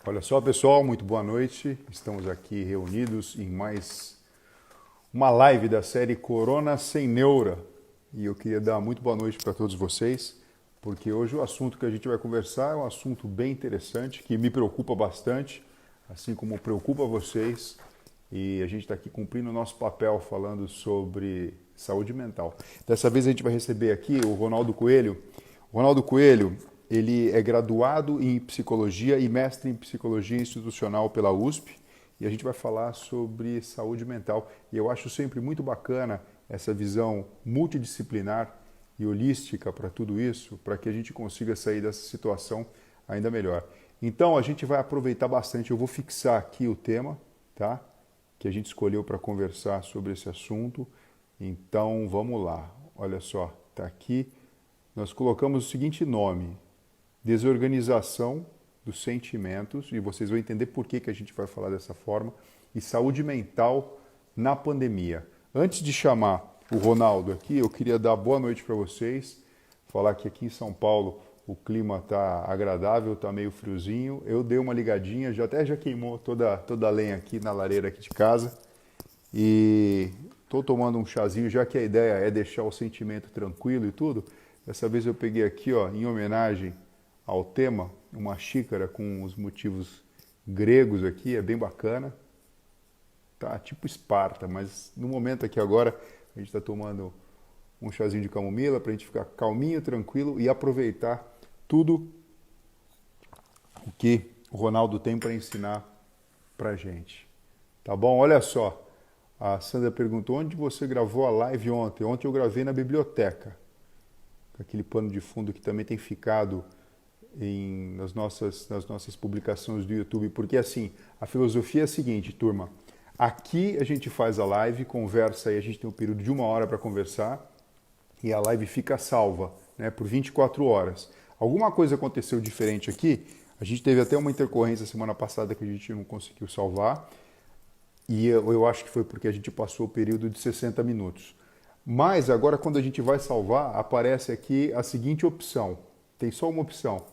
Olha só, pessoal, muito boa noite. Estamos aqui reunidos em mais uma live da série Corona Sem Neura. E eu queria dar muito boa noite para todos vocês, porque hoje o assunto que a gente vai conversar é um assunto bem interessante, que me preocupa bastante, assim como preocupa vocês. E a gente está aqui cumprindo o nosso papel falando sobre saúde mental. Dessa vez a gente vai receber aqui o Ronaldo Coelho. O Ronaldo Coelho, ele é graduado em psicologia e mestre em psicologia institucional pela USP. E a gente vai falar sobre saúde mental. E eu acho sempre muito bacana essa visão multidisciplinar e holística para tudo isso, para que a gente consiga sair dessa situação ainda melhor. Então a gente vai aproveitar bastante. Eu vou fixar aqui o tema, tá? Que a gente escolheu para conversar sobre esse assunto. Então, vamos lá. Olha só, está aqui. Nós colocamos o seguinte nome: desorganização dos sentimentos, e vocês vão entender por que a gente vai falar dessa forma, e saúde mental na pandemia. Antes de chamar o Ronaldo aqui, eu queria dar boa noite para vocês, falar que aqui em São Paulo o clima está agradável, está meio friozinho. Eu dei uma ligadinha, já queimou toda a lenha aqui na lareira aqui de casa. E estou tomando um chazinho, já que a ideia é deixar o sentimento tranquilo e tudo. Dessa vez eu peguei aqui, ó, em homenagem ao tema, uma xícara com os motivos gregos aqui, é bem bacana. Tá tipo Esparta, mas no momento aqui agora a gente está tomando um chazinho de camomila para a gente ficar calminho, tranquilo e aproveitar tudo o que o Ronaldo tem para ensinar para a gente. Tá bom? Olha só, a Sandra perguntou onde você gravou a live ontem. Ontem eu gravei na biblioteca, com aquele pano de fundo que também tem ficado nas nossas publicações do YouTube, porque assim, a filosofia é a seguinte, turma, aqui a gente faz a live, conversa aí, a gente tem um período de 1 hora para conversar, e a live fica salva, né, por 24 horas. Alguma coisa aconteceu diferente aqui, a gente teve até uma intercorrência semana passada que a gente não conseguiu salvar, e eu acho que foi porque a gente passou o período de 60 minutos. Mas agora quando a gente vai salvar, aparece aqui a seguinte opção, tem só uma opção,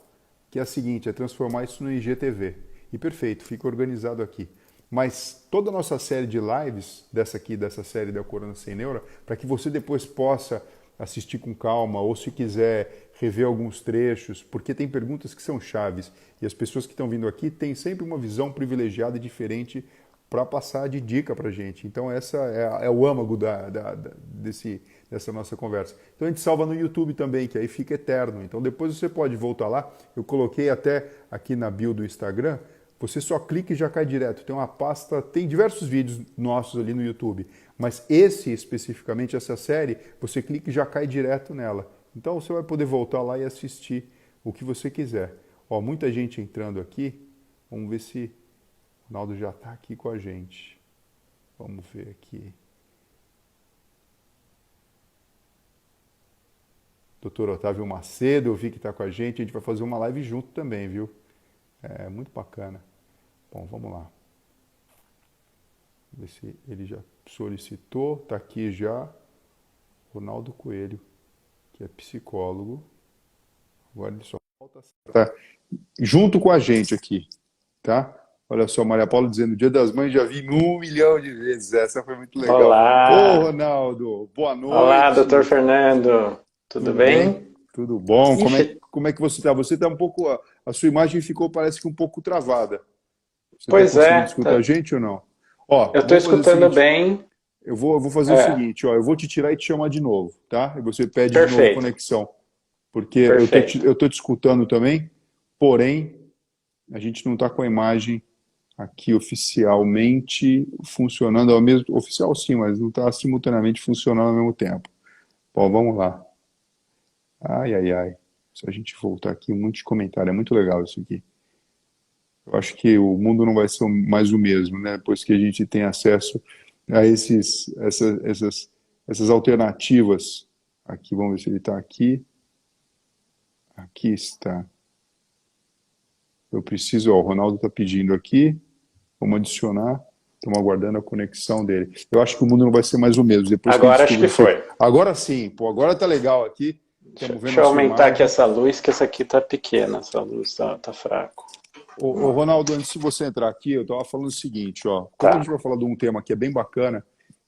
que é a seguinte, é transformar isso no IGTV. E perfeito, fica organizado aqui. Mas toda a nossa série de lives, dessa série da Corona Sem Neura, para que você depois possa assistir com calma, ou se quiser rever alguns trechos, porque tem perguntas que são chaves, e as pessoas que estão vindo aqui têm sempre uma visão privilegiada e diferente para passar de dica para a gente. Então essa é o âmago dessa nossa conversa. Então a gente salva no YouTube também, que aí fica eterno. Então depois você pode voltar lá, eu coloquei até aqui na bio do Instagram, você só clica e já cai direto. Tem uma pasta, tem diversos vídeos nossos ali no YouTube, mas esse especificamente, essa série, você clica e já cai direto nela. Então você vai poder voltar lá e assistir o que você quiser. Ó, muita gente entrando aqui, vamos ver se o Ronaldo já está aqui com a gente. Vamos ver aqui. Doutor Otávio Macedo, eu vi que está com a gente vai fazer uma live junto também, viu? É muito bacana. Bom, vamos lá. Vamos ver se ele já solicitou. Está aqui já. Ronaldo Coelho, que é psicólogo. Agora ele só falta tá junto com a gente aqui, tá? Olha só, Maria Paula dizendo, Dia das Mães já vi 1 milhão de vezes. Essa foi muito legal. Ô, Olá! Ronaldo, boa Olá, doutor noite. Fernando. Tudo Tudo bem? bem? Tudo bom? Ixi, Como é que você está? Você está um pouco. A sua imagem ficou, parece que um pouco travada. Você está pois conseguindo é, escutar a gente ou não? Ó, eu estou vamos fazer o escutando seguinte. bem. Eu vou fazer o É, seguinte, ó. Eu vou te tirar e te chamar de novo, tá? E você pede de novo perfeito, conexão. Porque perfeito. eu tô te escutando também, porém, a gente não está com a imagem aqui oficialmente funcionando ao mesmo. Oficial sim, mas não está simultaneamente funcionando ao mesmo tempo. Bom, vamos lá. Ai, ai, ai. Se a gente voltar aqui, um monte de comentário. É muito legal isso aqui. Eu acho que o mundo não vai ser mais o mesmo, né? Depois que a gente tem acesso a essas alternativas. Aqui, vamos ver se ele está aqui. Aqui está. Eu preciso, ó, o Ronaldo está pedindo aqui. Vamos adicionar. Estamos aguardando a conexão dele. Eu acho que o mundo não vai ser mais o mesmo. Depois que ele Agora acho que descobrir. foi. Agora sim, pô, agora tá legal aqui. Deixa, Estamos vendo deixa a eu sua aumentar aqui imagem. essa luz, que essa aqui tá pequena, essa luz tá fraco. Ô, Ronaldo, antes de você entrar aqui, eu estava falando o seguinte, ó, como a gente Tá. vai falar de um tema que é bem bacana,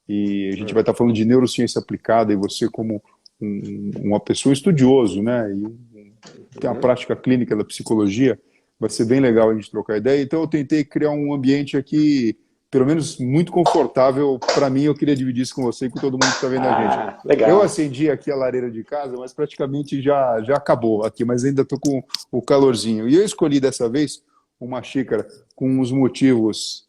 e a gente vai estar falando de neurociência aplicada, e você como uma pessoa estudioso, né, e tem a Uhum. prática clínica da psicologia, vai ser bem legal a gente trocar ideia. Então eu tentei criar um ambiente aqui, pelo menos muito confortável para mim, eu queria dividir isso com você e com todo mundo que está vendo a gente. Ah, Eu legal. acendi aqui a lareira de casa, mas praticamente já acabou aqui, mas ainda estou com o calorzinho. E eu escolhi dessa vez uma xícara com uns motivos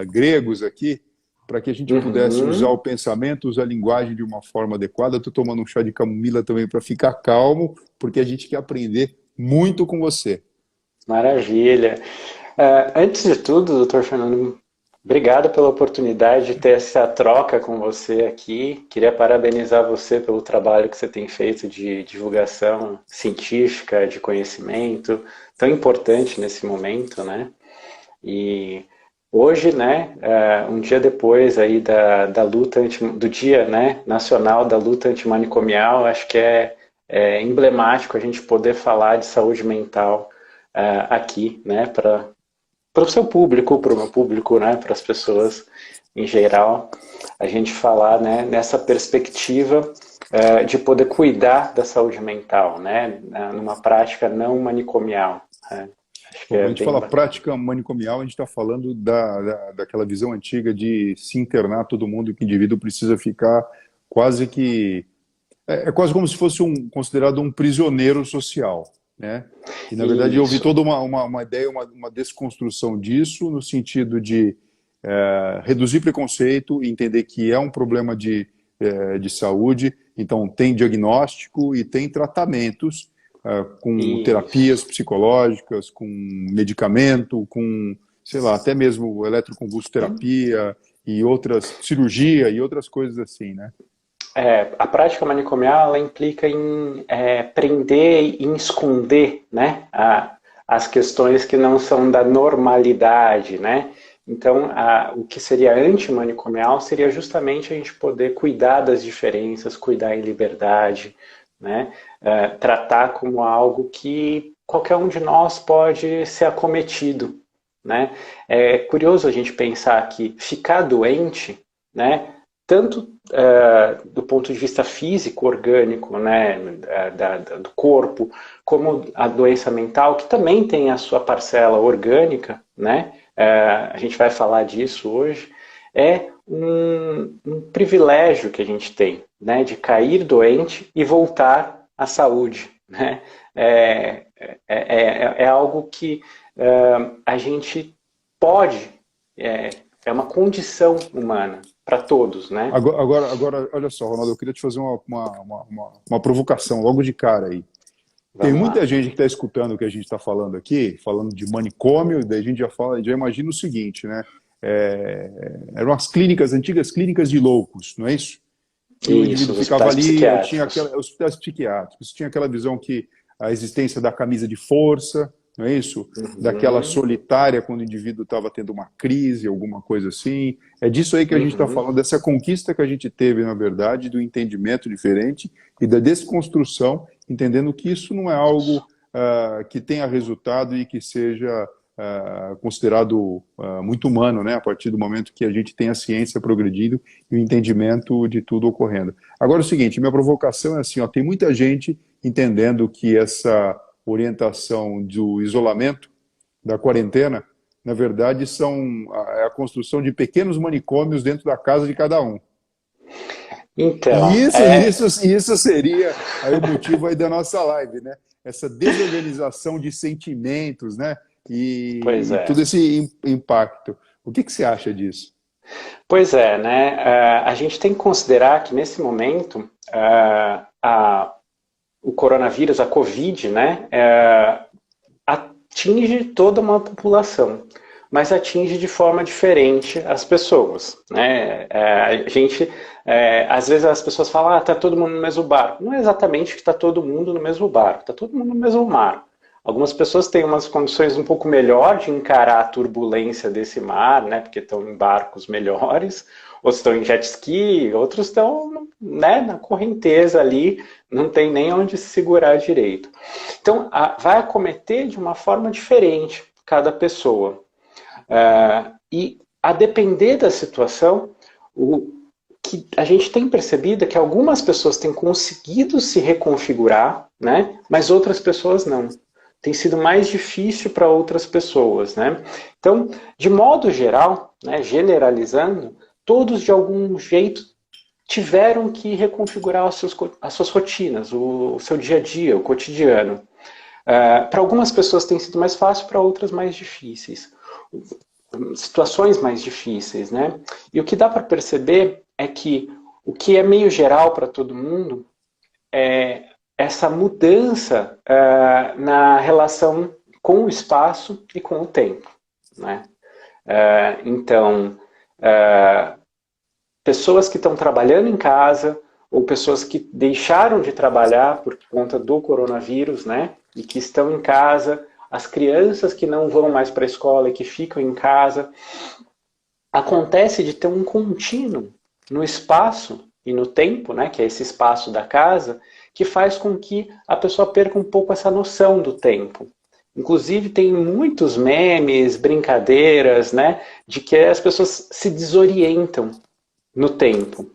gregos aqui, para que a gente pudesse usar o Uhum. pensamento, usar a linguagem de uma forma adequada. Estou tomando um chá de camomila também para ficar calmo, porque a gente quer aprender muito com você. Maravilha. Antes de tudo, doutor Fernando, obrigado pela oportunidade de ter essa troca com você aqui. Queria parabenizar você pelo trabalho que você tem feito de divulgação científica, de conhecimento, tão importante nesse momento, né? E hoje, né, um dia depois aí da luta do dia, né, nacional da luta antimanicomial, acho que é emblemático a gente poder falar de saúde mental aqui, né, para o seu público, para o meu público, né, para as pessoas em geral, a gente falar, né, nessa perspectiva de poder cuidar da saúde mental, né, numa prática não manicomial. Né? Acho que Bom, quando é a gente bem fala bacana. prática manicomial, a gente está falando daquela visão antiga de se internar todo mundo, que o indivíduo precisa ficar quase que é quase como se fosse considerado um prisioneiro social, né? E, na verdade, eu vi Isso. toda uma ideia, uma desconstrução disso, no sentido de reduzir preconceito, entender que é um problema de saúde, então tem diagnóstico e tem tratamentos com terapias Isso. psicológicas, com medicamento, com, sei lá, até mesmo eletroconvulsoterapia e outras, cirurgia e outras coisas assim, né? A prática manicomial ela implica em prender e em esconder, né, as questões que não são da normalidade, né? Então, o que seria antimanicomial seria justamente a gente poder cuidar das diferenças, cuidar em liberdade, né? Tratar como algo que qualquer um de nós pode ser acometido, né? É curioso a gente pensar que ficar doente, né, tanto do ponto de vista físico, orgânico, né, do corpo, como a doença mental, que também tem a sua parcela orgânica, né, a gente vai falar disso hoje, é um privilégio que a gente tem, né, de cair doente e voltar à saúde, né, é algo que a gente pode, é uma condição humana para todos, né? Agora, olha só, Ronaldo, eu queria te fazer uma provocação logo de cara aí. Tem Vamos muita lá. gente que está escutando o que a gente está falando aqui, falando de manicômio, daí a gente já fala, já imagina o seguinte, né? Eram as clínicas, antigas clínicas de loucos, não é isso? Que o Isso, indivíduo os ficava hospitais ali, tinha psiquiátricos. hospitais psiquiátricos, tinha aquela visão que a existência da camisa de força, não é isso? Daquela Uhum, solitária quando o indivíduo estava tendo uma crise, alguma coisa assim. É disso aí que a gente está uhum. falando, dessa conquista que a gente teve, na verdade, do entendimento diferente e da desconstrução, entendendo que isso não é algo que tenha resultado e que seja considerado muito humano, né? A partir do momento que a gente tem a ciência progredindo e o entendimento de tudo ocorrendo. Agora, é o seguinte, minha provocação é assim, ó, tem muita gente entendendo que essa orientação do isolamento, da quarentena, na verdade, é a construção de pequenos manicômios dentro da casa de cada um. E Então, isso seria aí o motivo aí da nossa live, né? Essa desorganização de sentimentos, né? pois E é. todo esse impacto. O que você acha disso? Pois é, né? A gente tem que considerar que nesse momento o coronavírus, a Covid, né, atinge toda uma população, mas atinge de forma diferente as pessoas, né? Às vezes as pessoas falam, tá todo mundo no mesmo barco. Não é exatamente que tá todo mundo no mesmo barco, tá todo mundo no mesmo mar. Algumas pessoas têm umas condições um pouco melhor de encarar a turbulência desse mar, né? Porque estão em barcos melhores. outros estão em jet ski, outros estão, né, na correnteza ali, não tem nem onde se segurar direito. Então, vai acometer de uma forma diferente cada pessoa. E a depender da situação, o que a gente tem percebido é que algumas pessoas têm conseguido se reconfigurar, né, mas outras pessoas não. Tem sido mais difícil para outras pessoas, né? Então, de modo geral, né, generalizando, todos de algum jeito tiveram que reconfigurar as suas rotinas, o seu dia a dia, o cotidiano. Para algumas pessoas tem sido mais fácil, para outras mais difíceis. Situações mais difíceis, né? E o que dá para perceber é que o que é meio geral para todo mundo é essa mudança na relação com o espaço e com o tempo, né? Então, pessoas que estão trabalhando em casa ou pessoas que deixaram de trabalhar por conta do coronavírus, né? E que estão em casa, as crianças que não vão mais para a escola e que ficam em casa. Acontece de ter um contínuo no espaço e no tempo, né? Que é esse espaço da casa, que faz com que a pessoa perca um pouco essa noção do tempo. Inclusive tem muitos memes, brincadeiras, né, de que as pessoas se desorientam no tempo.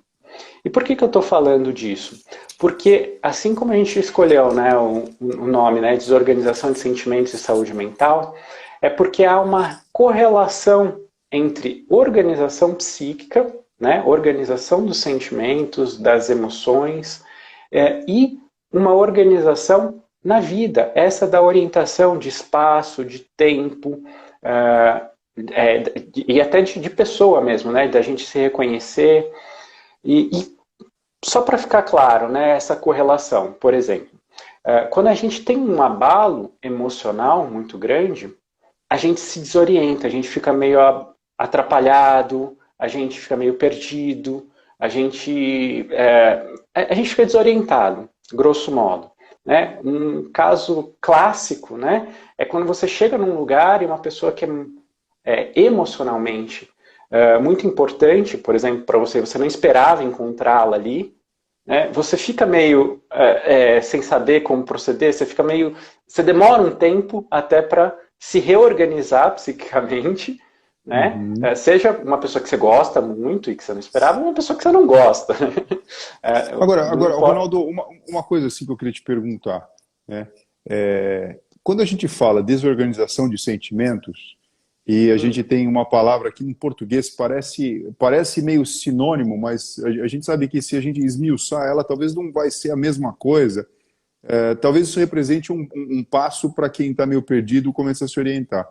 E por que eu estou falando disso? Porque assim como a gente escolheu, né, o nome, né, Desorganização de Sentimentos e Saúde Mental, é porque há uma correlação entre organização psíquica, né, organização dos sentimentos, das emoções, e uma organização na vida, essa da orientação de espaço, de tempo, e até de pessoa mesmo, né? Da gente se reconhecer. E só para ficar claro, né, essa correlação, por exemplo, quando a gente tem um abalo emocional muito grande, a gente se desorienta, a gente fica meio atrapalhado, a gente fica meio perdido, a gente fica desorientado, grosso modo. Né? Um caso clássico, né, é quando você chega num lugar e uma pessoa que é emocionalmente muito importante, por exemplo, para você, você não esperava encontrá-la ali, né, você fica meio sem saber como proceder, você demora um tempo até para se reorganizar psiquicamente, né? Uhum. Seja uma pessoa que você gosta muito e que você não esperava, ou uma pessoa que você não gosta. Agora, Ronaldo, uma coisa assim que eu queria te perguntar, né? Quando a gente fala desorganização de sentimentos, e a gente tem uma palavra que em português parece meio sinônimo, mas a gente sabe que se a gente esmiuçar ela, talvez não vai ser a mesma coisa. Talvez isso represente um passo para quem está meio perdido começar a se orientar.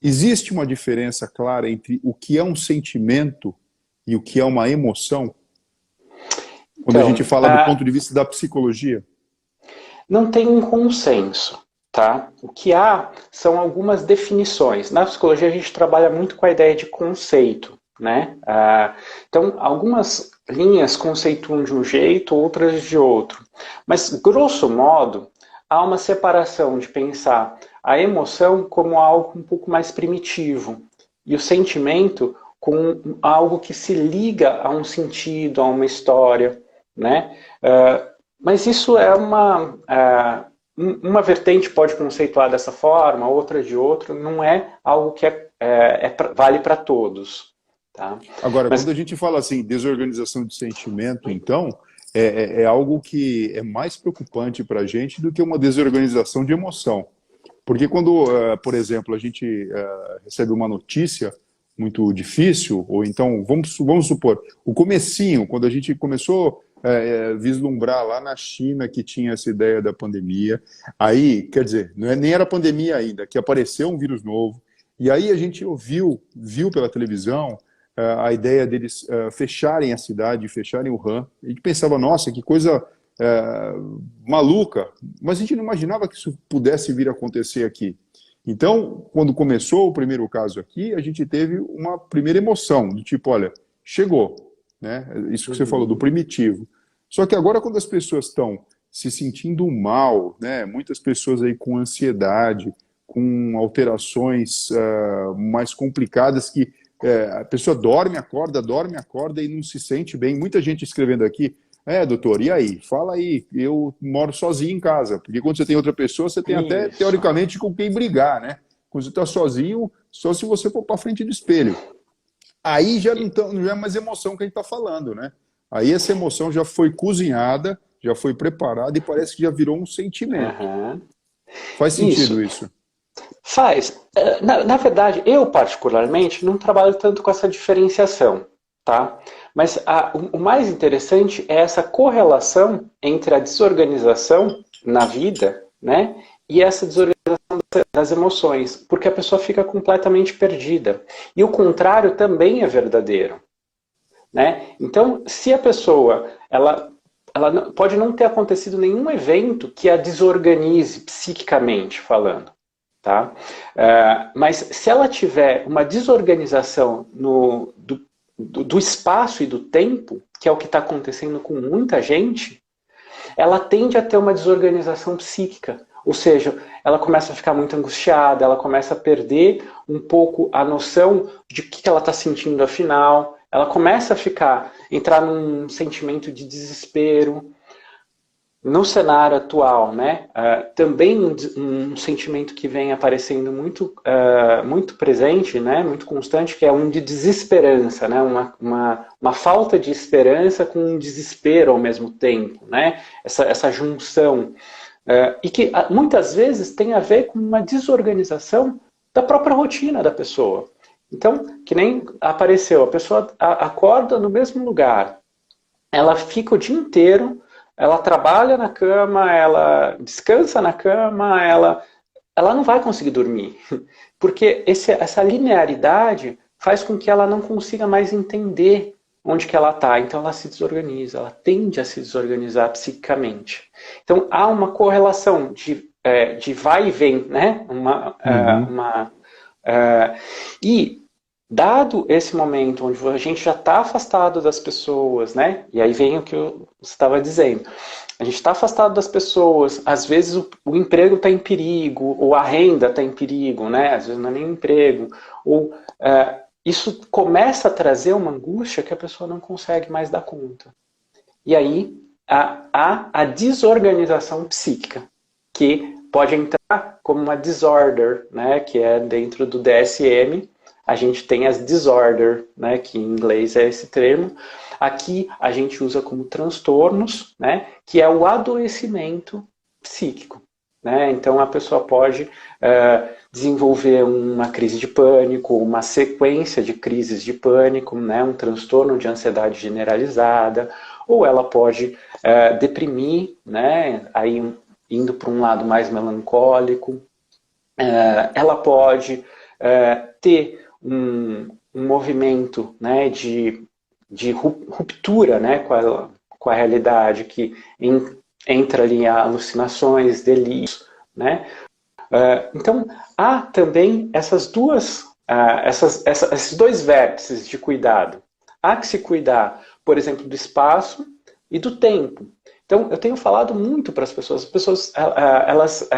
Existe uma diferença clara entre o que é um sentimento e o que é uma emoção? Quando a Então, gente fala do ponto de vista da psicologia? não tem um consenso, tá? O que há são algumas definições. Na psicologia a gente trabalha muito com a ideia de conceito, né? Então, algumas linhas conceituam de um jeito, outras de outro. Mas, grosso modo, há uma separação de pensar a emoção como algo um pouco mais primitivo e o sentimento com algo que se liga a um sentido, a uma história, né? Mas isso é uma vertente pode conceituar dessa forma, outra de outro, não é algo que vale para todos. Tá? Agora, Mas, quando a gente fala assim, desorganização de sentimento, então, é algo que é mais preocupante para a gente do que uma desorganização de emoção. Porque quando, por exemplo, a gente recebe uma notícia muito difícil, ou então, vamos supor, o comecinho, quando a gente começou a vislumbrar lá na China que tinha essa ideia da pandemia, aí, quer dizer, nem era pandemia ainda, que apareceu um vírus novo, e aí a gente viu pela televisão a ideia deles fecharem a cidade, fecharem o Wuhan, e a gente pensava, nossa, que coisa maluca, mas a gente não imaginava que isso pudesse vir a acontecer aqui. Então, quando começou o primeiro caso aqui, a gente teve uma primeira emoção, do tipo, olha, chegou, né? Isso que você falou, do primitivo. Só que agora, quando as pessoas estão se sentindo mal, né? Muitas pessoas aí com ansiedade, com alterações mais complicadas que A pessoa dorme, acorda e não se sente bem. Muita gente escrevendo aqui, doutor, e aí? Fala aí, eu moro sozinho em casa. Porque quando você tem outra pessoa, você tem até, Isso. teoricamente, com quem brigar, né? Quando você está sozinho, só se você for para frente do espelho. Aí já não é mais emoção que a gente está falando, né? Aí essa emoção já foi cozinhada, já foi preparada e parece que já virou um sentimento. Aham. Faz Isso. sentido isso? Faz. Na verdade, eu particularmente não trabalho tanto com essa diferenciação, tá? Mas o mais interessante é essa correlação entre a desorganização na vida, né? E essa desorganização das emoções, porque a pessoa fica completamente perdida. E o contrário também é verdadeiro, né? Então, se a pessoa, pode não ter acontecido nenhum evento que a desorganize psiquicamente falando, tá? Mas se ela tiver uma desorganização do espaço e do tempo, que é o que está acontecendo com muita gente, ela tende a ter uma desorganização psíquica. Ou seja, ela começa a ficar muito angustiada, ela começa a perder um pouco a noção de o que ela está sentindo afinal, ela começa a entrar num sentimento de desespero. No cenário atual, né, também um sentimento que vem aparecendo muito presente, né, muito constante, que é um de desesperança, né, uma falta de esperança com um desespero ao mesmo tempo, né, essa junção, e que muitas vezes tem a ver com uma desorganização da própria rotina da pessoa. Então, que nem apareceu, a pessoa acorda no mesmo lugar, ela fica o dia inteiro, ela trabalha na cama, ela descansa na cama, ela não vai conseguir dormir. Porque essa linearidade faz com que ela não consiga mais entender onde que ela está. Então ela se desorganiza, ela tende a se desorganizar psiquicamente. Então há uma correlação de vai e vem, né? E dado esse momento onde a gente já está afastado das pessoas, né? E aí vem o que você estava dizendo. A gente está afastado das pessoas, às vezes o emprego está em perigo, ou a renda está em perigo, né? Às vezes não é nem emprego. Ou isso começa a trazer uma angústia que a pessoa não consegue mais dar conta. E aí há a desorganização psíquica, que pode entrar como uma disorder, né? Que é dentro do DSM. A gente tem as disorder, né, que em inglês é esse termo. Aqui a gente usa como transtornos, né, que é o adoecimento psíquico. Né? Então a pessoa pode desenvolver uma crise de pânico, uma sequência de crises de pânico, né, um transtorno de ansiedade generalizada, ou ela pode deprimir, né, aí indo para um lado mais melancólico. Ela pode ter um movimento, né, de ruptura, né, com a realidade, que entra ali alucinações, delírios, né? Então, há também esses dois vértices de cuidado. Há que se cuidar, por exemplo, do espaço e do tempo. Então, eu tenho falado muito para as pessoas elas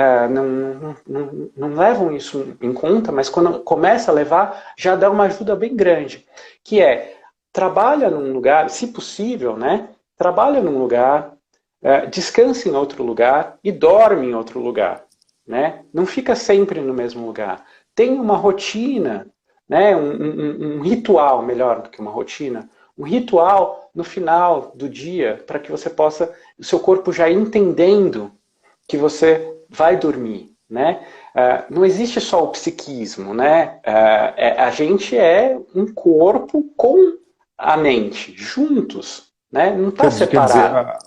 não levam isso em conta, mas quando começa a levar, já dá uma ajuda bem grande, que é, trabalha num lugar, se possível, né? Trabalha num lugar, descansa em outro lugar e dorme em outro lugar, né? Não fica sempre no mesmo lugar. Tem uma rotina, né? Um ritual, melhor do que uma rotina, um ritual no final do dia para que você possa, o seu corpo já entendendo que você vai dormir, né? Não existe só o psiquismo, né? A gente é um corpo com a mente, juntos, né? Não está separado.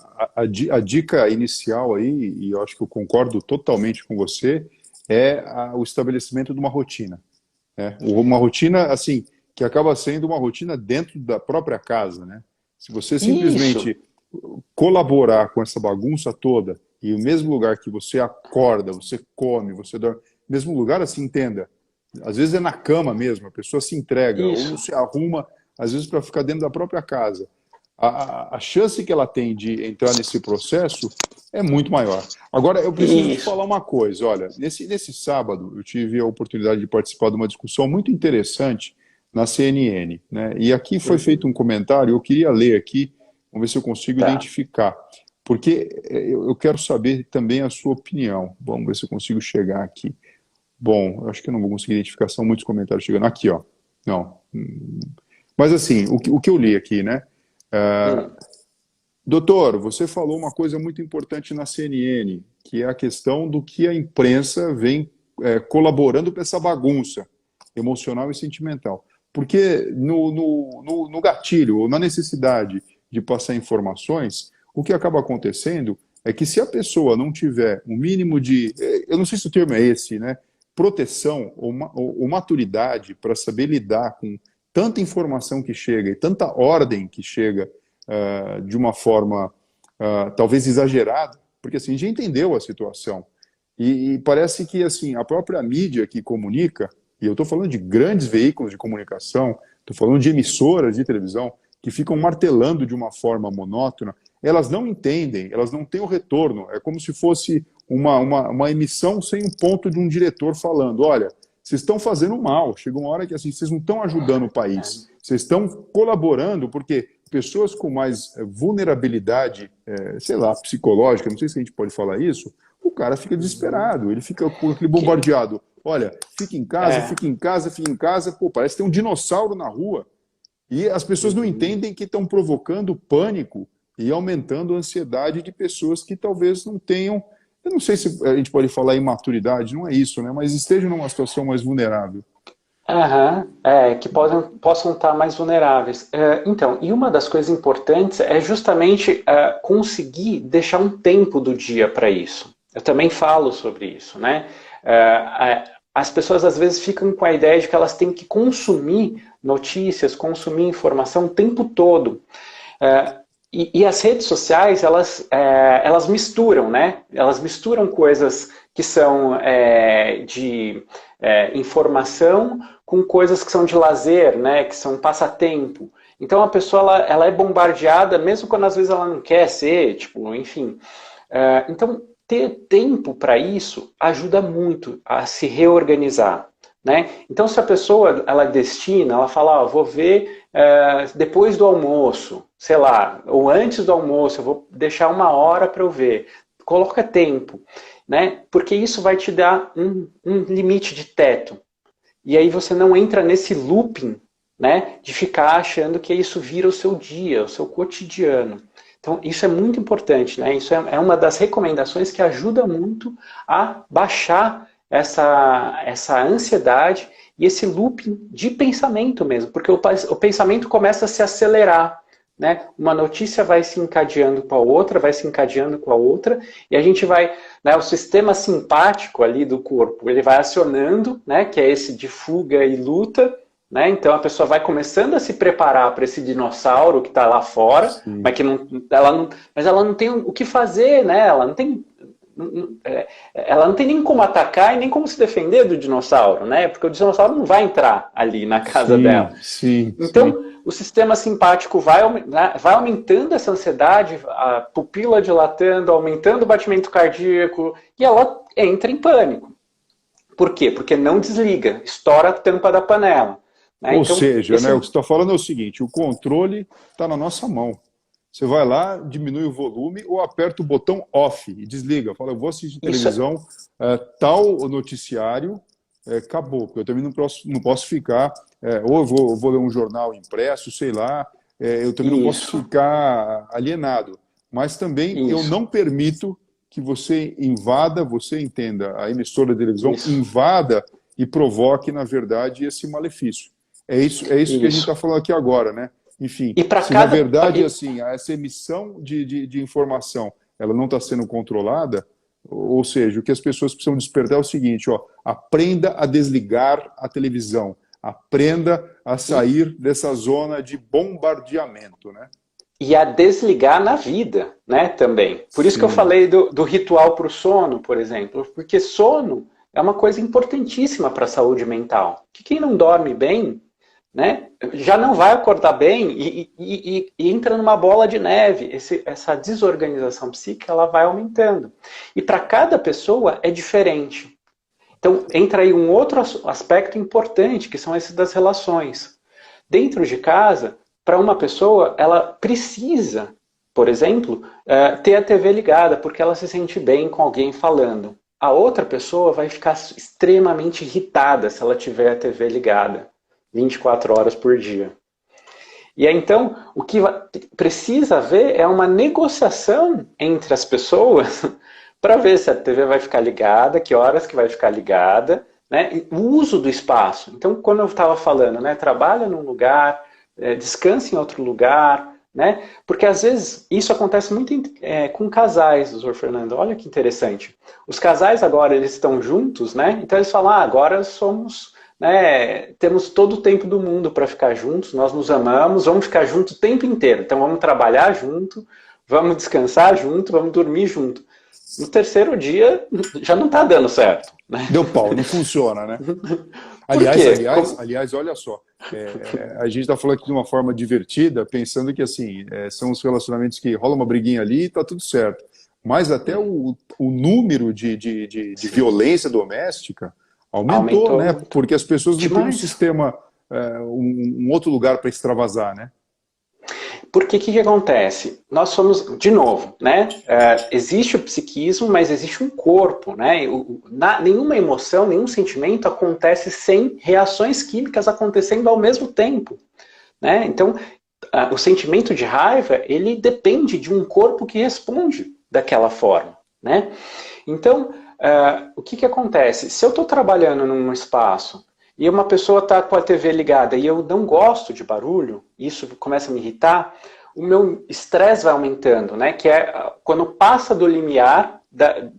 A dica inicial aí, e eu acho que eu concordo totalmente com você, é o estabelecimento de uma rotina. Né? Uma rotina, assim, que acaba sendo uma rotina dentro da própria casa, né? Se você Isso. simplesmente colaborar com essa bagunça toda e o mesmo lugar que você acorda, você come, você dorme, mesmo lugar, assim, entenda, às vezes é na cama mesmo, a pessoa se entrega ou Isso. se arruma, às vezes para ficar dentro da própria casa. A chance que ela tem de entrar nesse processo é muito maior. Agora, eu preciso te Isso. falar uma coisa. Olha, nesse sábado eu tive a oportunidade de participar de uma discussão muito interessante na CNN, né? E aqui foi feito um comentário, eu queria ler aqui, vamos ver se eu consigo Tá. identificar, porque eu quero saber também a sua opinião. Vamos ver se eu consigo chegar aqui. Bom, eu acho que eu não vou conseguir identificar, são muitos comentários chegando. Aqui, ó. Não. Mas assim, o que eu li aqui, né? Hum. Doutor, você falou uma coisa muito importante na CNN, que é a questão do que a imprensa vem colaborando para essa bagunça emocional e sentimental. Porque no gatilho, ou na necessidade de passar informações, o que acaba acontecendo é que se a pessoa não tiver um mínimo de, eu não sei se o termo é esse, né? Proteção ou maturidade para saber lidar com tanta informação que chega e tanta ordem que chega de uma forma talvez exagerada, porque assim, a gente já entendeu a situação. E parece que assim, a própria mídia que comunica, e eu estou falando de grandes veículos de comunicação, estou falando de emissoras de televisão, que ficam martelando de uma forma monótona, elas não entendem, elas não têm o retorno. É como se fosse uma emissão sem um ponto de um diretor falando, olha, vocês estão fazendo mal, chega uma hora que assim, vocês não estão ajudando o país, vocês estão colaborando, porque pessoas com mais vulnerabilidade, sei lá, psicológica, não sei se a gente pode falar isso, o cara fica desesperado, ele fica com aquele bombardeado. Olha, fica em casa, fica em casa, fica em casa, pô, parece que tem um dinossauro na rua. E as pessoas não entendem que estão provocando pânico e aumentando a ansiedade de pessoas que talvez não tenham, eu não sei se a gente pode falar imaturidade, não é isso, né? Mas estejam numa situação mais vulnerável. Aham, que possam estar mais vulneráveis. Então, e uma das coisas importantes é justamente conseguir deixar um tempo do dia para isso. Eu também falo sobre isso, né? As pessoas às vezes ficam com a ideia de que elas têm que consumir notícias, consumir informação o tempo todo. E as redes sociais, elas misturam, né? Elas misturam coisas que são de informação com coisas que são de lazer, né? Que são passatempo. Então a pessoa ela é bombardeada, mesmo quando às vezes ela não quer ser, tipo, enfim. Então ter tempo para isso ajuda muito a se reorganizar. Né? Então, se a pessoa ela destina, ela fala, vou ver depois do almoço, sei lá, ou antes do almoço, eu vou deixar 1 hora para eu ver. Coloca tempo, né? Porque isso vai te dar um limite de teto. E aí você não entra nesse looping, né, de ficar achando que isso vira o seu dia, o seu cotidiano. Então, isso é muito importante, né? Isso é uma das recomendações que ajuda muito a baixar essa ansiedade e esse looping de pensamento mesmo, porque o pensamento começa a se acelerar, né? Uma notícia vai se encadeando com a outra, vai se encadeando com a outra, e a gente vai, né, o sistema simpático ali do corpo, ele vai acionando, né, que é esse de fuga e luta, né? Então a pessoa vai começando a se preparar para esse dinossauro que está lá fora, mas ela não tem o que fazer, né? Ela não tem nem como atacar e nem como se defender do dinossauro, né? Porque o dinossauro não vai entrar ali na casa dela. Então, o sistema simpático vai aumentando essa ansiedade, a pupila dilatando, aumentando o batimento cardíaco, e ela entra em pânico. Por quê? Porque não desliga, estoura a tampa da panela. Né? Ou seja, né, o que você está falando é o seguinte, o controle está na nossa mão. Você vai lá, diminui o volume ou aperta o botão off e desliga. Fala, eu vou assistir televisão, tal noticiário, acabou. Porque eu também não posso ficar, ou eu vou ler um jornal impresso, sei lá, eu também não posso ficar alienado. Mas também eu não permito que você invada, você entenda, a emissora de televisão invada e provoque, na verdade, esse malefício. É isso que a gente está falando aqui agora, né? Enfim, se na verdade assim, essa emissão de informação ela não está sendo controlada, ou seja, o que as pessoas precisam despertar é o seguinte, aprenda a desligar a televisão, aprenda a sair dessa zona de bombardeamento, né? E a desligar na vida, né, também. Por isso que eu falei do ritual para o sono, por exemplo, porque sono é uma coisa importantíssima para a saúde mental. Que quem não dorme bem, né, já não vai acordar bem e entra numa bola de neve. Essa desorganização psíquica ela vai aumentando. E para cada pessoa é diferente. Então entra aí um outro aspecto importante, que são esses das relações. dentro de casa, para uma pessoa, ela precisa, por exemplo, ter a TV ligada, porque ela se sente bem com alguém falando. A outra pessoa vai ficar extremamente irritada se ela tiver a TV ligada 24 horas por dia. E aí, então, o que precisa haver é uma negociação entre as pessoas para ver se a TV vai ficar ligada, que horas que vai ficar ligada, né? O uso do espaço. Então, quando eu estava falando, né, trabalha num lugar, descansa em outro lugar, né? Porque às vezes isso acontece muito com casais, doutor Fernando. Olha que interessante. Os casais agora eles estão juntos, né? Então eles falam, agora somos, né, temos todo o tempo do mundo para ficar juntos, nós nos amamos, vamos ficar juntos o tempo inteiro. Então vamos trabalhar junto, vamos descansar junto, vamos dormir junto. No terceiro dia já não está dando certo. Né? Deu pau, não funciona, né? Aliás, olha só, a gente está falando aqui de uma forma divertida, pensando que assim, são os relacionamentos que rola uma briguinha ali e está tudo certo. Mas até o número de violência doméstica aumentou, né? Porque as pessoas não têm um sistema, um outro lugar para extravasar, né? Porque o que acontece? Nós somos, de novo, né? Existe o psiquismo, mas existe um corpo, né? Nenhuma emoção, nenhum sentimento acontece sem reações químicas acontecendo ao mesmo tempo, né? Então, o sentimento de raiva, ele depende de um corpo que responde daquela forma, né? Então, o que acontece? Se eu estou trabalhando num espaço e uma pessoa está com a TV ligada e eu não gosto de barulho, isso começa a me irritar, o meu estresse vai aumentando, né? Que é quando passa do limiar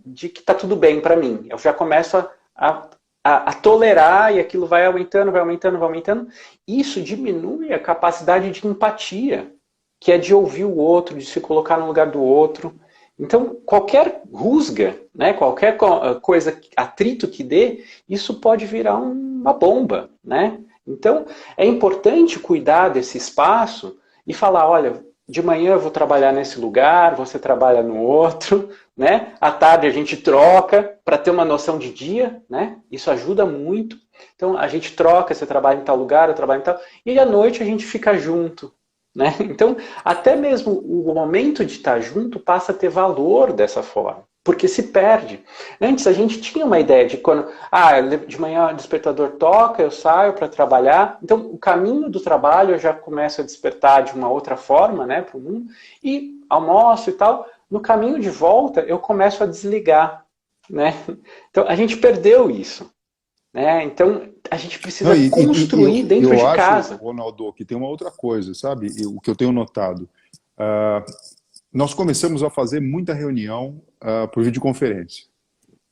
de que está tudo bem para mim. Eu já começo a tolerar e aquilo vai aumentando, vai aumentando, vai aumentando. Isso diminui a capacidade de empatia, que é de ouvir o outro, de se colocar no lugar do outro. Então, qualquer rusga, né, qualquer coisa, atrito que dê, isso pode virar uma bomba, né? Então, é importante cuidar desse espaço e falar, olha, de manhã eu vou trabalhar nesse lugar, você trabalha no outro, né? À tarde a gente troca para ter uma noção de dia, né? Isso ajuda muito. Então, a gente troca, você trabalha em tal lugar, eu trabalho em tal, e à noite a gente fica junto. Né? Então, até mesmo o momento de estar junto passa a ter valor dessa forma, porque se perde. Antes a gente tinha uma ideia de quando, de manhã o despertador toca, eu saio para trabalhar, então o caminho do trabalho eu já começo a despertar de uma outra forma, né, para o mundo, e almoço e tal, no caminho de volta eu começo a desligar. Né? Então a gente perdeu isso. Né? Então, a gente precisa construir dentro de casa. Acho, Ronaldo, que tem uma outra coisa, sabe? O que eu tenho notado. Nós começamos a fazer muita reunião por videoconferência.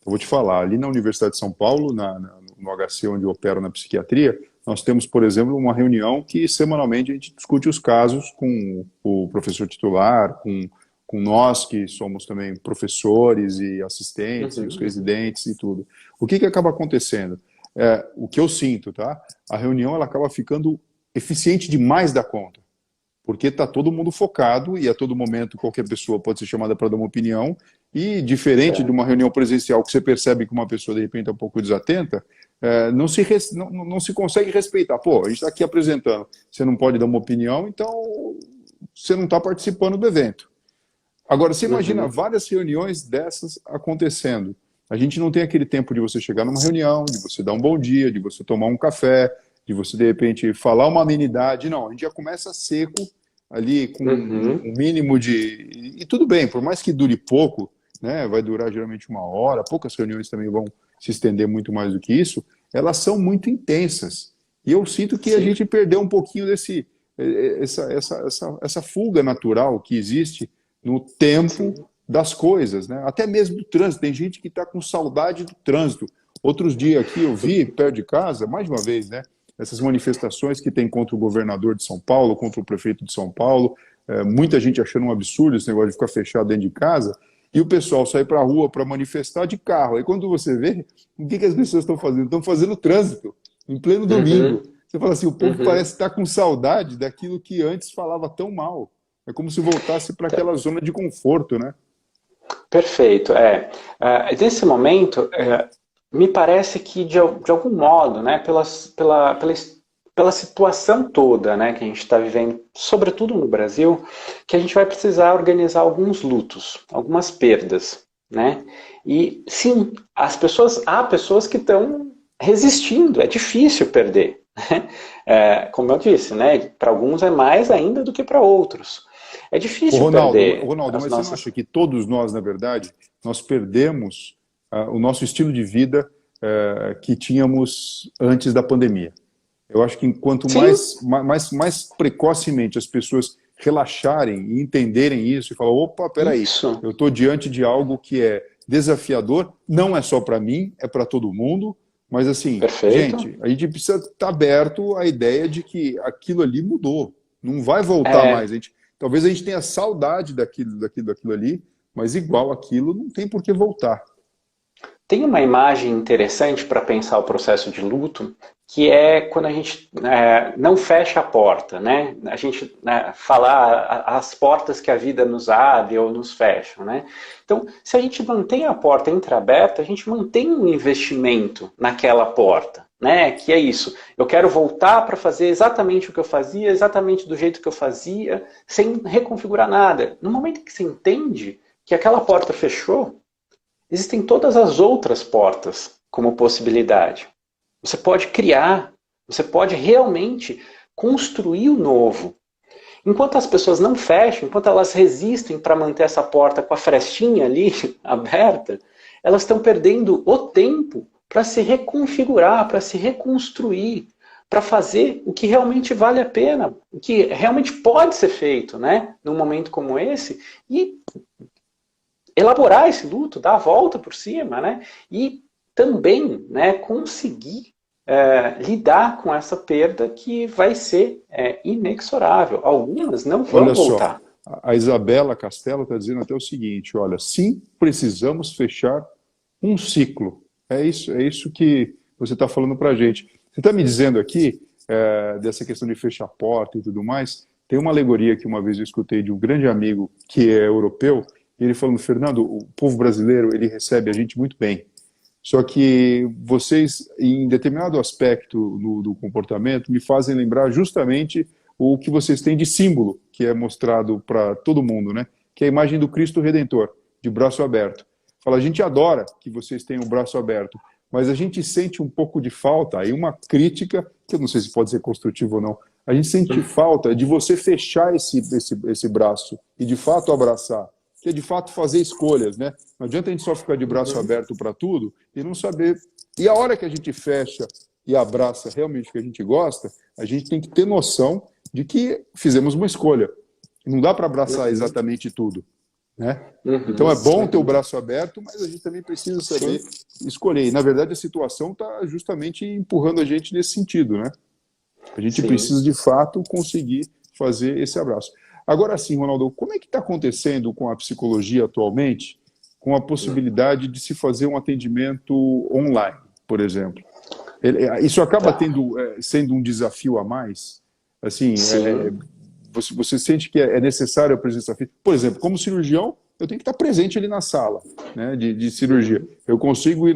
Eu vou te falar, ali na Universidade de São Paulo, no HC, onde eu opero na psiquiatria, nós temos, por exemplo, uma reunião que semanalmente a gente discute os casos com o professor titular, com nós que somos também professores e assistentes, e os residentes e tudo. O que acaba acontecendo? O que eu sinto, tá? A reunião ela acaba ficando eficiente demais da conta, porque está todo mundo focado e a todo momento qualquer pessoa pode ser chamada para dar uma opinião e diferente de uma reunião presencial que você percebe que uma pessoa de repente é um pouco desatenta, não se consegue respeitar. Pô, a gente está aqui apresentando, você não pode dar uma opinião, então você não está participando do evento. Agora, você imagina várias reuniões dessas acontecendo. A gente não tem aquele tempo de você chegar numa reunião, de você dar um bom dia, de você tomar um café, de você, de repente, falar uma amenidade. Não, a gente já começa seco ali, com um mínimo de... E tudo bem, por mais que dure pouco, né, vai durar geralmente 1 hora, poucas reuniões também vão se estender muito mais do que isso, elas são muito intensas. E eu sinto que a gente perdeu um pouquinho essa fuga natural que existe no tempo das coisas, né? Até mesmo do trânsito. Tem gente que está com saudade do trânsito. Outros dias aqui eu vi, perto de casa, mais uma vez, né? Essas manifestações que tem contra o governador de São Paulo, contra o prefeito de São Paulo, muita gente achando um absurdo esse negócio de ficar fechado dentro de casa, e o pessoal sai para a rua para manifestar de carro. Aí quando você vê, o que as pessoas estão fazendo? Estão fazendo trânsito, em pleno domingo. Você fala assim, o povo parece estar com saudade daquilo que antes falava tão mal. É como se voltasse para aquela zona de conforto, né? Perfeito. Nesse momento, me parece que, de algum modo, né, pela pela situação toda, né, que a gente está vivendo, sobretudo no Brasil, que a gente vai precisar organizar alguns lutos, algumas perdas, né? E sim, há pessoas que estão resistindo, é difícil perder, né? Como eu disse, né, para alguns é mais ainda do que para outros. É Ô, difícil Ronaldo, perder Ronaldo, as mas você não acha nossas... que todos nós, na verdade, nós perdemos o nosso estilo de vida que tínhamos antes da pandemia? Eu acho que enquanto Sim, mais precocemente as pessoas relaxarem e entenderem isso e falar, opa, peraí, isso, eu estou diante de algo que é desafiador, não é só para mim, é para todo mundo, mas assim, perfeito. gente, a gente precisa estar aberto à ideia de que aquilo ali mudou, não vai voltar É, mais. Talvez a gente tenha saudade daquilo ali, mas igual aquilo não tem por que voltar. tem uma imagem interessante para pensar o processo de luto, que é quando a gente não fecha a porta, né? A gente fala as portas que a vida nos abre ou nos fecha, né? Então, se a gente mantém a porta entreaberta, a gente mantém um investimento naquela porta, né? Que é isso. Eu quero voltar para fazer exatamente o que eu fazia, exatamente do jeito que eu fazia, sem reconfigurar nada. No momento que você entende que aquela porta fechou, existem todas as outras portas como possibilidade. Você pode criar, você pode realmente construir o novo. Enquanto as pessoas não fecham, enquanto elas resistem para manter essa porta com a frestinha ali aberta, elas estão perdendo o tempo para se reconfigurar, para se reconstruir, para fazer o que realmente vale a pena, o que realmente pode ser feito, né, num momento como esse, e elaborar esse luto, dar a volta por cima, né? E também, né, conseguir lidar com essa perda que vai ser inexorável. Algumas não vão Olha só, voltar. a Isabela Castelo está dizendo até o seguinte, olha, sim, precisamos fechar um ciclo. É isso que você está falando para a gente. Você está me dizendo aqui, dessa questão de fechar a porta e tudo mais, tem uma alegoria que uma vez eu escutei de um grande amigo que é europeu, e ele falando, Fernando, o povo brasileiro, ele recebe a gente muito bem. Só que vocês, em determinado aspecto do comportamento, me fazem lembrar justamente o que vocês têm de símbolo, que é mostrado para todo mundo, né? Que é a imagem do Cristo Redentor, de braço aberto. Fala, a gente adora que vocês tenham o braço aberto, mas a gente sente um pouco de falta, aí uma crítica, que eu não sei se pode ser construtiva ou não, a gente sente falta de você fechar esse braço e de fato abraçar, que é de fato fazer escolhas, né? Não adianta a gente só ficar de braço aberto para tudo e não saber. E a hora que a gente fecha e abraça realmente o que a gente gosta, a gente tem que ter noção de que fizemos uma escolha. Não dá para abraçar Uhum, exatamente tudo, né? Então uhum, é bom ter o uhum. braço aberto, mas a gente também precisa Sim, saber escolher. E na verdade a situação está justamente empurrando a gente nesse sentido, né? A gente sim. precisa de fato conseguir fazer esse abraço. Agora sim, Ronaldo, como é que está acontecendo com a psicologia atualmente, com a possibilidade de se fazer um atendimento online, por exemplo? Isso acaba Tá. sendo um desafio a mais? Assim, Sim. você sente que é necessário a presença física? Por exemplo, como cirurgião, eu tenho que estar presente ali na sala, né, de cirurgia. Uhum, Eu consigo ir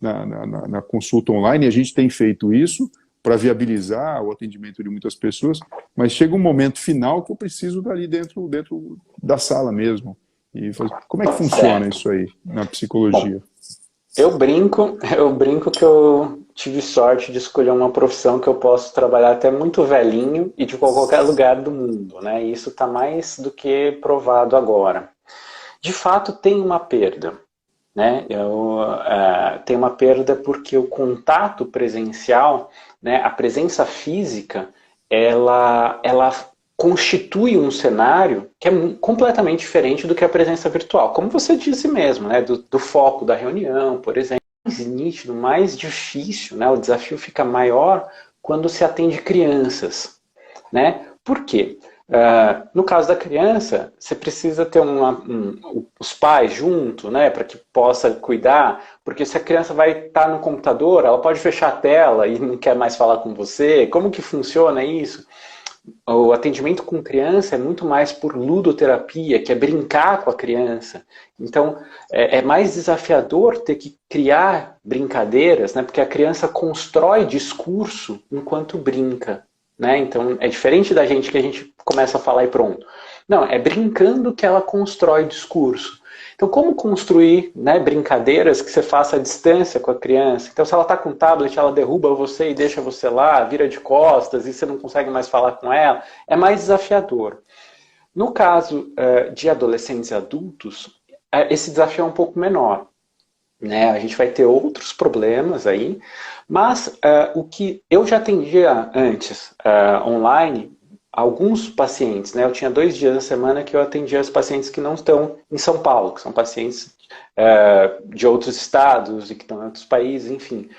na consulta online, e a gente tem feito isso para viabilizar o atendimento de muitas pessoas, mas chega um momento final que eu preciso estar ali dentro da sala mesmo. Como é que funciona certo. isso aí na Bom, psicologia? eu brinco que eu tive sorte de escolher uma profissão que eu posso trabalhar até muito velhinho e de qualquer lugar do mundo, né? E isso está mais do que provado agora. De fato, tem uma perda, né? Tem uma perda porque o contato presencial, né, a presença física, ela constitui um cenário que é completamente diferente do que a presença virtual. Como você disse mesmo, né, do foco da reunião, por exemplo. Mais nítido, mais difícil, né, o desafio fica maior quando se atende crianças, né? Por quê? No caso da criança, você precisa ter os pais junto, né, para que possa cuidar, porque se a criança vai estar no computador, ela pode fechar a tela e não quer mais falar com você. Como que funciona isso? o atendimento com criança é muito mais por ludoterapia, que é brincar com a criança. Então, é mais desafiador ter que criar brincadeiras, né? Porque a criança constrói discurso enquanto brinca. Né? Então, é diferente da gente que a gente começa a falar e pronto. Não, é brincando que ela constrói discurso. Então, como construir, né, brincadeiras que você faça à distância com a criança? Então, se ela está com o tablet, ela derruba você e deixa você lá, vira de costas e você não consegue mais falar com ela, é mais desafiador. No caso de adolescentes e adultos, esse desafio é um pouco menor. Né? A gente vai ter outros problemas aí, mas o que eu já atendia antes online, alguns pacientes, né? Eu tinha 2 dias na semana que eu atendia os pacientes que não estão em São Paulo, que são pacientes de outros estados e que estão em outros países, enfim.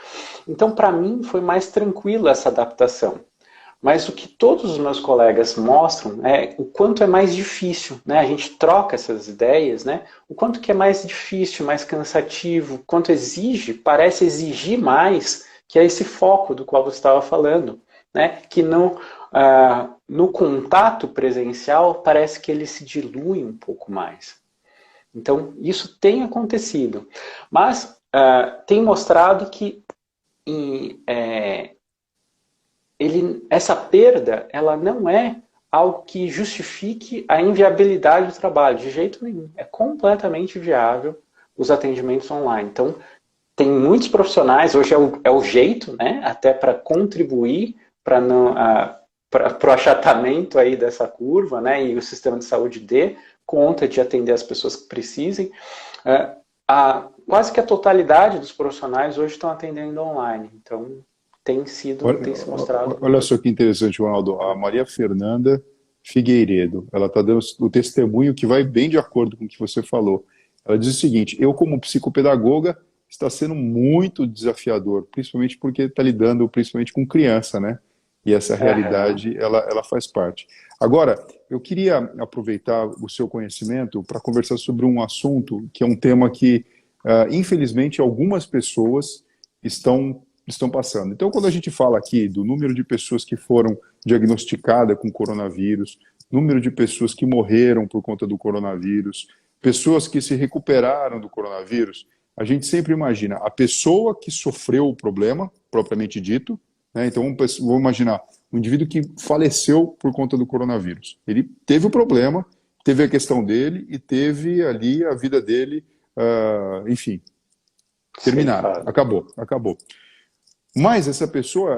Então, para mim, foi mais tranquila essa adaptação. Mas o que todos os meus colegas mostram é o quanto é mais difícil, né? A gente troca essas ideias, né? O quanto que é mais difícil, mais cansativo, quanto exige, parece exigir mais, que é esse foco do qual você estava falando, né? Que não, no contato presencial parece que ele se dilui um pouco mais. Então, isso tem acontecido. Mas tem mostrado que essa perda, ela não é algo que justifique a inviabilidade do trabalho, de jeito nenhum. É completamente viável os atendimentos online. Então, tem muitos profissionais, hoje é o jeito, né, até para contribuir para o achatamento aí dessa curva, né, e o sistema de saúde dê conta de atender as pessoas que precisem. Quase que a totalidade dos profissionais hoje estão atendendo online. Então, tem se mostrado. Olha só que interessante, Ronaldo. A Maria Fernanda Figueiredo, ela está dando o testemunho que vai bem de acordo com o que você falou. Ela diz o seguinte: eu, como psicopedagoga, está sendo muito desafiador, principalmente porque está lidando principalmente com criança, né? E essa realidade, ela faz parte. Agora, eu queria aproveitar o seu conhecimento para conversar sobre um assunto que é um tema que, infelizmente, algumas pessoas estão passando. Então, quando a gente fala aqui do número de pessoas que foram diagnosticadas com coronavírus, número de pessoas que morreram por conta do coronavírus, pessoas que se recuperaram do coronavírus, a gente sempre imagina a pessoa que sofreu o problema, propriamente dito, né? Então, vamos imaginar um indivíduo que faleceu por conta do coronavírus. Ele teve o problema, teve a questão dele e teve ali a vida dele, enfim, terminada. Acabou. Mas essa pessoa,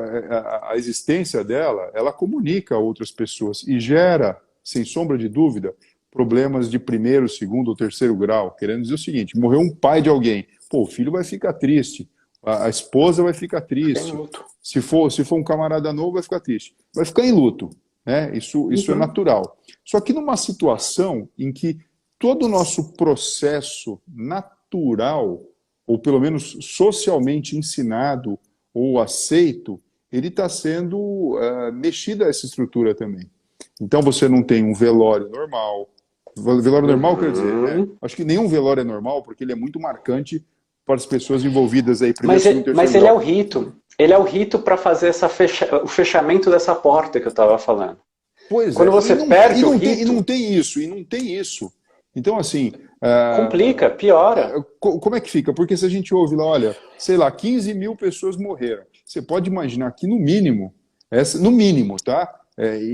a existência dela, ela comunica a outras pessoas e gera, sem sombra de dúvida, problemas de primeiro, segundo ou terceiro grau, querendo dizer o seguinte: morreu um pai de alguém, pô, o filho vai ficar triste, a esposa vai ficar triste, se for um camarada novo vai ficar triste, vai ficar em luto, né? Isso é natural. Só que numa situação em que todo o nosso processo natural, ou pelo menos socialmente ensinado ou aceito, ele está sendo mexido a essa estrutura também. Então você não tem um velório normal. Velório normal quer dizer, né? Acho que nenhum velório é normal, porque ele é muito marcante para as pessoas envolvidas aí. Mas ele é o rito. Ele é o rito para fazer o fechamento dessa porta que eu estava falando. Pois Quando você perde o rito... E não tem isso. Então, assim... complica, piora. Como é que fica? Porque se a gente ouve lá, olha, sei lá, 15 mil pessoas morreram. Você pode imaginar que no mínimo, tá?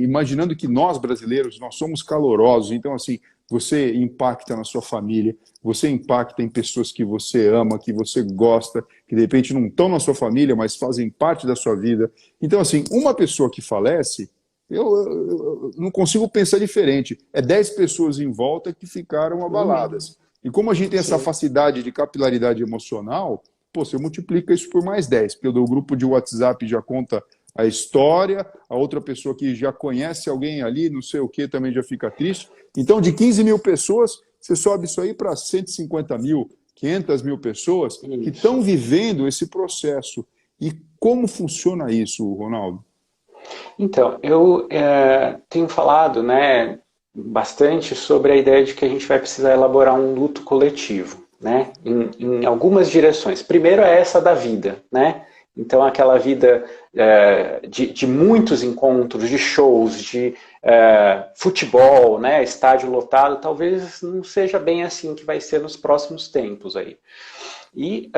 Imaginando que nós, brasileiros, nós somos calorosos, então, assim, você impacta na sua família, você impacta em pessoas que você ama, que você gosta, que de repente não estão na sua família, mas fazem parte da sua vida. Então, assim, uma pessoa que falece, eu não consigo pensar diferente. É 10 pessoas em volta que ficaram abaladas. E como a gente tem essa facilidade de capilaridade emocional, pô, você multiplica isso por mais 10, porque o grupo de WhatsApp já conta a história, a outra pessoa que já conhece alguém ali, não sei o que, também já fica triste. Então, de 15 mil pessoas, você sobe isso aí para 150 mil, 500 mil pessoas que estão vivendo esse processo. E como funciona isso, Ronaldo? Então, eu tenho falado, né, bastante sobre a ideia de que a gente vai precisar elaborar um luto coletivo, né, em algumas direções. Primeiro é essa da vida, né? Então, aquela vida de muitos encontros, de shows, de futebol, né, estádio lotado, talvez não seja bem assim que vai ser nos próximos tempos aí. E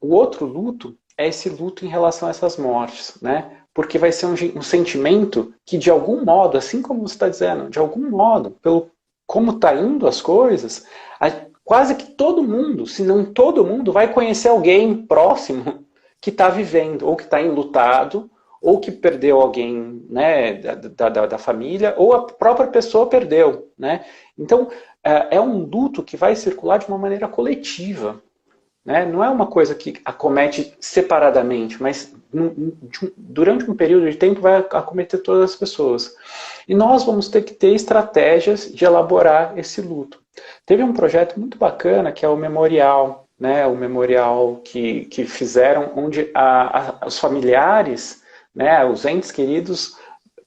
o outro luto é esse luto em relação a essas mortes, né? Porque vai ser um sentimento que, de algum modo, assim como você está dizendo, de algum modo, pelo como está indo as coisas, quase que todo mundo, se não todo mundo, vai conhecer alguém próximo que está vivendo, ou que está enlutado, ou que perdeu alguém, né, da família, ou a própria pessoa perdeu, né? Então, é um luto que vai circular de uma maneira coletiva, né? Não é uma coisa que acomete separadamente, mas durante um período de tempo vai acometer todas as pessoas. E nós vamos ter que ter estratégias de elaborar esse luto. Teve um projeto muito bacana que é o Memorial, né? O memorial que fizeram, onde os familiares, né, os entes queridos,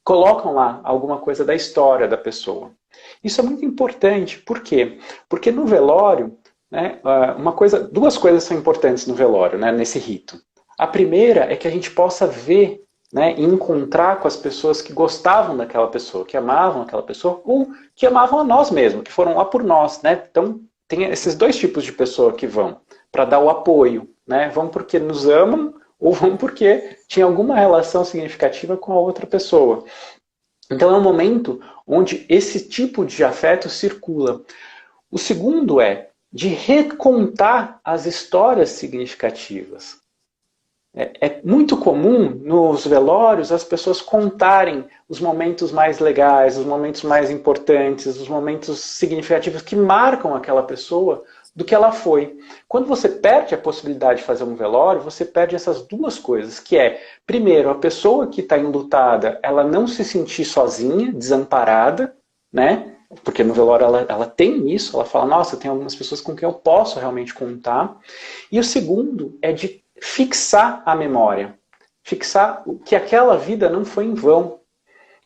colocam lá alguma coisa da história da pessoa. Isso é muito importante. Por quê? Porque no velório, né, duas coisas são importantes no velório, né, nesse rito. A primeira é que a gente possa ver, né, e encontrar com as pessoas que gostavam daquela pessoa, que amavam aquela pessoa, ou que amavam a nós mesmos, que foram lá por nós, né? Então, tem esses dois tipos de pessoa que vão para dar o apoio, né? Vão porque nos amam ou vão porque tinha alguma relação significativa com a outra pessoa. Então, é um momento onde esse tipo de afeto circula. O segundo é de recontar as histórias significativas. É muito comum nos velórios as pessoas contarem os momentos mais legais, os momentos mais importantes, os momentos significativos que marcam aquela pessoa do que ela foi. Quando você perde a possibilidade de fazer um velório, você perde essas duas coisas, que é, primeiro, a pessoa que está enlutada, ela não se sentir sozinha, desamparada, né? Porque no velório ela tem isso, ela fala, nossa, tem algumas pessoas com quem eu posso realmente contar. E o segundo é de fixar a memória, fixar que aquela vida não foi em vão.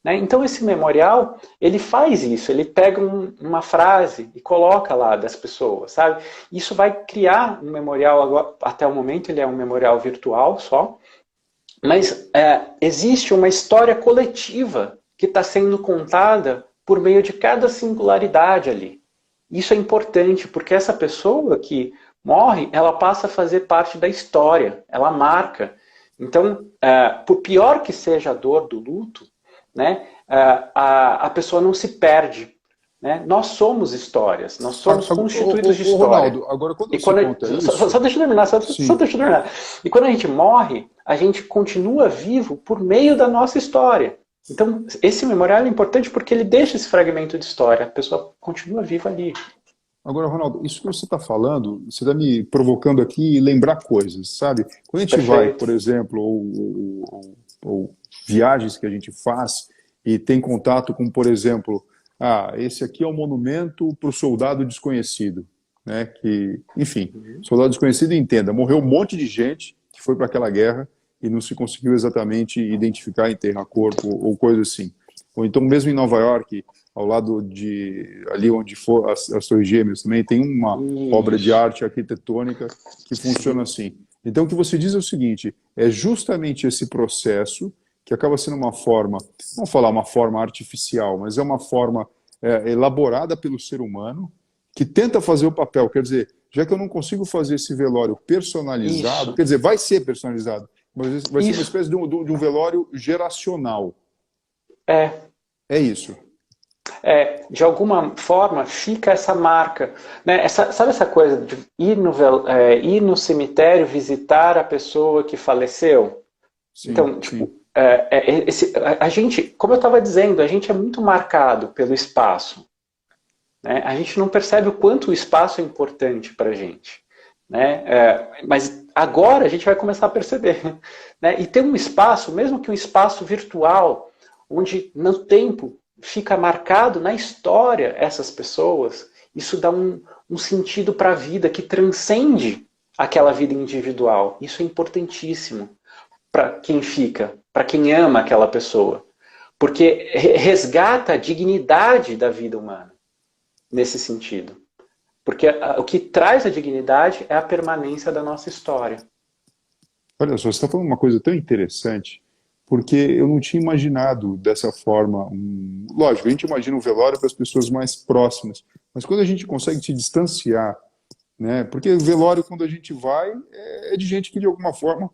Né? Então esse memorial, ele faz isso, ele pega uma frase e coloca lá das pessoas, sabe? Isso vai criar um memorial, agora, até o momento ele é um memorial virtual só, mas existe uma história coletiva que está sendo contada por meio de cada singularidade ali. Isso é importante, porque essa pessoa que morre, ela passa a fazer parte da história, ela marca. Então, por pior que seja a dor do luto, né, a pessoa não se perde. Né? Nós somos histórias, nós somos constituídos de história. Ronaldo, agora quando você conta isso... Só deixa eu terminar, só deixa eu terminar. E quando a gente morre, a gente continua vivo por meio da nossa história. Então, esse memorial é importante porque ele deixa esse fragmento de história, a pessoa continua viva ali. Agora, Ronaldo, isso que você está falando, você está me provocando aqui lembrar coisas, sabe? Quando a gente vai, por exemplo, ou viagens que a gente faz e tem contato com, por exemplo, esse aqui é um monumento para o soldado desconhecido, né? Que, enfim, soldado desconhecido, entenda, morreu um monte de gente que foi para aquela guerra e não se conseguiu exatamente identificar, enterrar corpo ou coisa assim. Ou então, mesmo em Nova York, ao lado de ali onde for as Torres Gêmeas também tem uma obra de arte arquitetônica que funciona assim. Então o que você diz é o seguinte, é justamente esse processo que acaba sendo uma forma, não vou falar uma forma artificial, mas é uma forma elaborada pelo ser humano que tenta fazer o papel, quer dizer, já que eu não consigo fazer esse velório personalizado, quer dizer, vai ser personalizado, mas vai ser uma espécie de um velório geracional. É isso. De alguma forma fica essa marca, né? Sabe essa coisa de ir no cemitério visitar a pessoa que faleceu? Sim, então, tipo, a gente, como eu estava dizendo, a gente é muito marcado pelo espaço, né? A gente não percebe o quanto o espaço é importante para a gente, né? Mas agora a gente vai começar a perceber, né? E tem um espaço, mesmo que um espaço virtual, onde no tempo fica marcado na história essas pessoas, isso dá um sentido para a vida que transcende aquela vida individual. Isso é importantíssimo para quem fica, para quem ama aquela pessoa. Porque resgata a dignidade da vida humana, nesse sentido. Porque o que traz a dignidade é a permanência da nossa história. Olha só, você está falando uma coisa tão interessante, porque eu não tinha imaginado dessa forma. Lógico, a gente imagina o velório para as pessoas mais próximas, mas quando a gente consegue se distanciar, né? Porque velório, quando a gente vai, é de gente que de alguma forma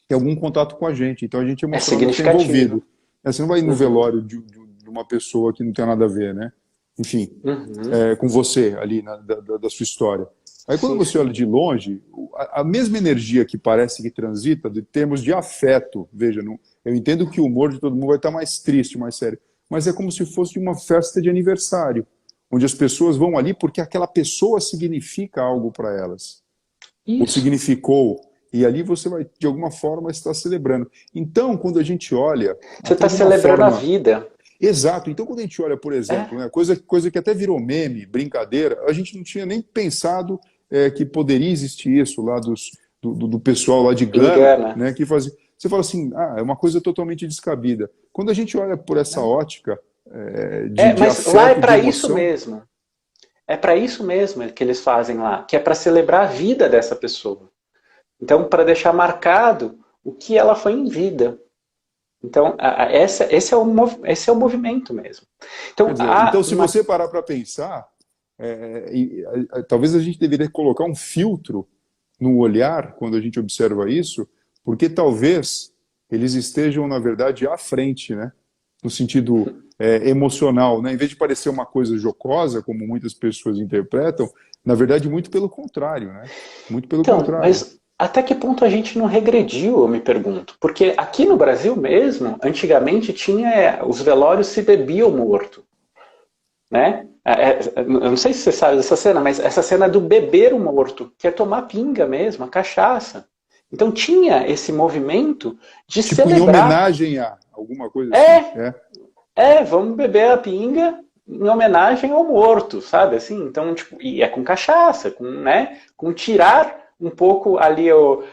tem algum contato com a gente, então a gente É emocionalmente é significativo. envolvido. Você não vai no Uhum, velório de uma pessoa que não tem nada a ver, né? Enfim, uhum. com você ali da sua história. Aí quando Sim, você olha sim. de longe, a mesma energia que parece que transita, de termos de afeto, veja, não, eu entendo que o humor de todo mundo vai estar mais triste, mais sério, mas é como se fosse uma festa de aniversário, onde as pessoas vão ali porque aquela pessoa significa algo para elas, ou Isso. significou, e ali você vai, de alguma forma, estar celebrando. Então, quando a gente olha, Você até está de uma celebrando a forma. vida. Exato. Então, quando a gente olha, por exemplo, É, né, coisa que até virou meme, brincadeira, a gente não tinha nem pensado que poderia existir isso lá do pessoal lá de Gana, engana. né, que fazia. Você fala assim, é uma coisa totalmente descabida. Quando a gente olha por essa ótica de Mas lá é afeto, de para isso emoção, mesmo. É para isso mesmo que eles fazem lá, que é para celebrar a vida dessa pessoa. Então, para deixar marcado o que ela foi em vida. Então, esse é o movimento mesmo. quer Então, dizer, há então se uma. você parar para pensar, talvez a gente deveria colocar um filtro no olhar quando a gente observa isso, porque talvez eles estejam, na verdade, à frente, né? No sentido emocional, né? Em vez de parecer uma coisa jocosa, como muitas pessoas interpretam, na verdade, muito pelo contrário, né? Muito pelo Então, contrário. mas até que ponto a gente não regrediu, eu me pergunto? Porque aqui no Brasil mesmo, antigamente tinha os velórios se bebiam morto, né? Eu não sei se você sabe dessa cena, mas essa cena do beber o morto, que é tomar pinga mesmo, a cachaça. Então tinha esse movimento de Tipo, em celebrar. homenagem a alguma coisa assim. É, vamos beber a pinga em homenagem ao morto, sabe? Assim, então, tipo, e é com cachaça, com tirar um pouco ali o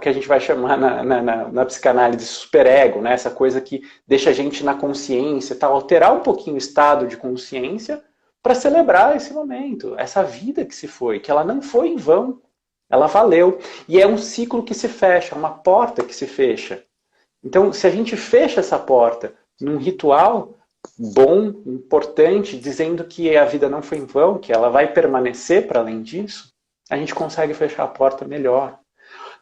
que a gente vai chamar na psicanálise de superego, né? Essa coisa que deixa a gente na consciência, tal, alterar um pouquinho o estado de consciência para celebrar esse momento, essa vida que se foi, que ela não foi em vão, ela valeu. E é um ciclo que se fecha, uma porta que se fecha. Então, se a gente fecha essa porta num ritual bom, importante, dizendo que a vida não foi em vão, que ela vai permanecer para além disso, a gente consegue fechar a porta melhor.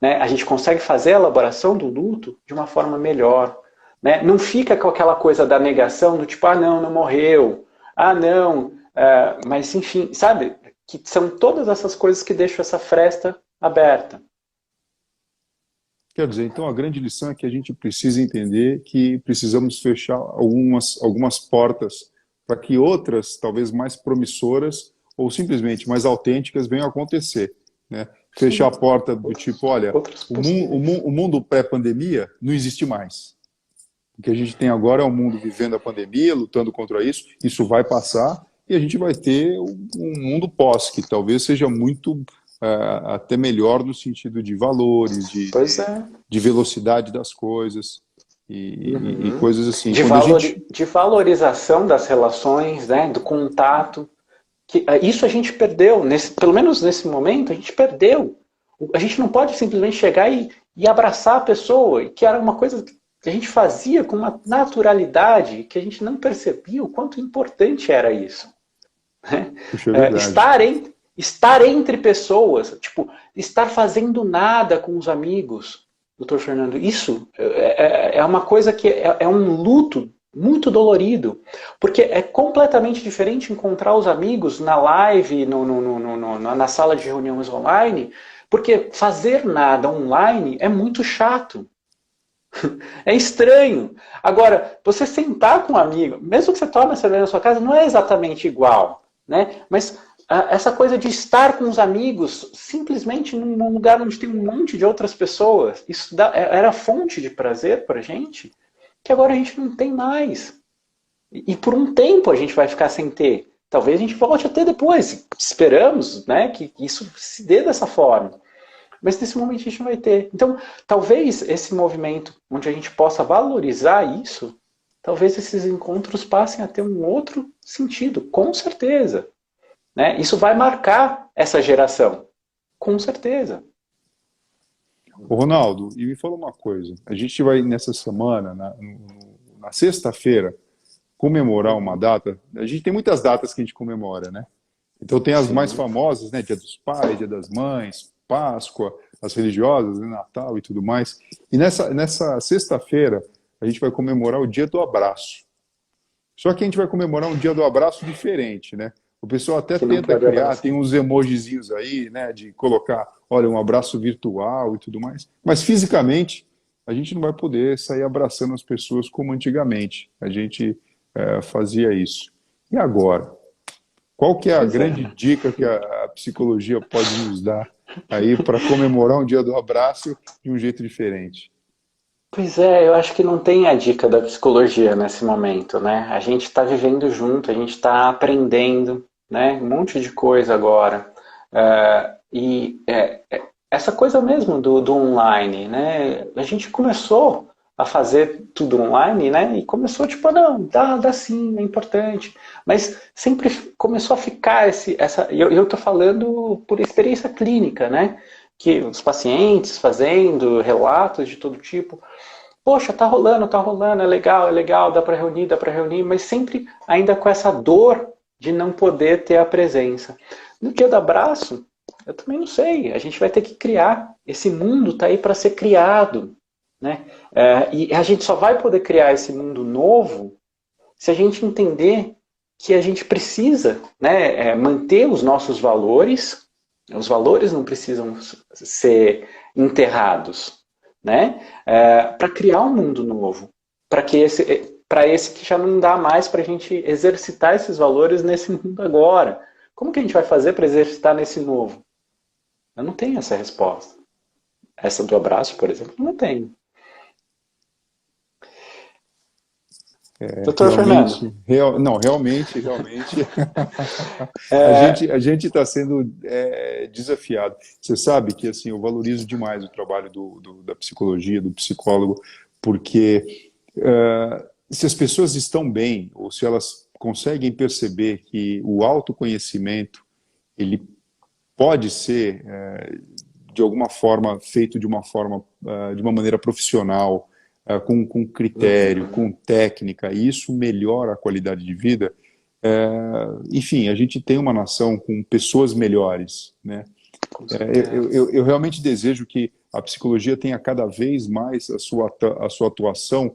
Né? A gente consegue fazer a elaboração do luto de uma forma melhor. Né? Não fica com aquela coisa da negação, do tipo, não, não morreu. Não. Mas, enfim, sabe? Que são todas essas coisas que deixam essa fresta aberta. Quer dizer, então a grande lição é que a gente precisa entender que precisamos fechar algumas portas para que outras, talvez mais promissoras ou simplesmente mais autênticas, venham a acontecer, né? Fechar a Sim, porta do tipo, olha, outras possíveis. o mundo pré-pandemia não existe mais. O que a gente tem agora é um mundo vivendo a pandemia, lutando contra isso vai passar e a gente vai ter um mundo pós, que talvez seja muito até melhor no sentido de valores, Pois é. de velocidade das coisas e Uhum. coisas assim. Quando a gente. De valorização das relações, né, do contato. Isso a gente perdeu, pelo menos nesse momento, a gente perdeu. A gente não pode simplesmente chegar e abraçar a pessoa, que era uma coisa que a gente fazia com uma naturalidade que a gente não percebia o quanto importante era isso. Né? Puxa, é verdade. Estar entre pessoas, tipo, estar fazendo nada com os amigos, doutor Fernando, isso é uma coisa que é um luto muito dolorido, porque é completamente diferente encontrar os amigos na live, na sala de reuniões online, porque fazer nada online é muito chato. É estranho. Agora, você sentar com um amigo, mesmo que você tome a cerveja na sua casa, não é exatamente igual, né? Mas essa coisa de estar com os amigos, simplesmente num lugar onde tem um monte de outras pessoas, isso era fonte de prazer para a gente, que agora a gente não tem mais. E por um tempo a gente vai ficar sem ter. Talvez a gente volte a ter depois. Esperamos, né, que isso se dê dessa forma. Mas nesse momento a gente não vai ter. Então, talvez esse movimento onde a gente possa valorizar isso, talvez esses encontros passem a ter um outro sentido, com certeza. Né? Isso vai marcar essa geração, com certeza. Ô, Ronaldo, e me fala uma coisa. A gente vai nessa semana, na sexta-feira, comemorar uma Uhum. data. A gente tem muitas datas que a gente comemora, né? Então tem as mais Sim, famosas, né? Dia dos Pais, Dia das Mães, Páscoa, as religiosas, né? Natal e tudo mais. E nessa sexta-feira a gente vai comemorar o Dia do Abraço. Só que a gente vai comemorar um Dia do Abraço diferente, né? O pessoal até que não tenta pode criar, tem abraçar. uns emojizinhos aí, né? De colocar, olha, um abraço virtual e tudo mais. Mas fisicamente a gente não vai poder sair abraçando as pessoas como antigamente. A gente fazia isso. E agora? Qual que é a Pois é, grande né? dica que a psicologia pode nos dar aí para comemorar um dia do abraço de um jeito diferente? Pois é, eu acho que não tem a dica da psicologia nesse momento, né? A gente está vivendo junto, a gente está aprendendo, né? Um monte de coisa agora. Essa coisa mesmo do online, né? A gente começou a fazer tudo online, né? E começou tipo, não, dá sim, é importante. Mas sempre começou a ficar eu tô falando por experiência clínica, né? Que os pacientes fazendo relatos de todo tipo. Poxa, tá rolando, é legal, dá para reunir, mas sempre ainda com essa dor de não poder ter a presença. No dia do abraço, eu também não sei, a gente vai ter que criar. Esse mundo está aí para ser criado, né? E a gente só vai poder criar esse mundo novo se a gente entender que a gente precisa, né, manter os valores não precisam ser enterrados, né, para criar um mundo novo, para esse que já não dá mais para a gente exercitar esses valores nesse mundo agora. Como que a gente vai fazer para exercitar nesse novo? Eu não tenho essa resposta. Essa do abraço, por exemplo, não tenho. Doutor Fernando, Não, realmente, é, a gente está sendo desafiado. Você sabe que assim eu valorizo demais o trabalho da psicologia, do psicólogo, porque se as pessoas estão bem ou se elas conseguem perceber que o autoconhecimento ele pode ser de alguma forma feito de uma maneira profissional, com critério, uhum, com técnica, e isso melhora a qualidade de vida. Enfim, a gente tem uma nação com pessoas melhores, né? com certeza. Eu realmente desejo que a psicologia tenha cada vez mais a sua atuação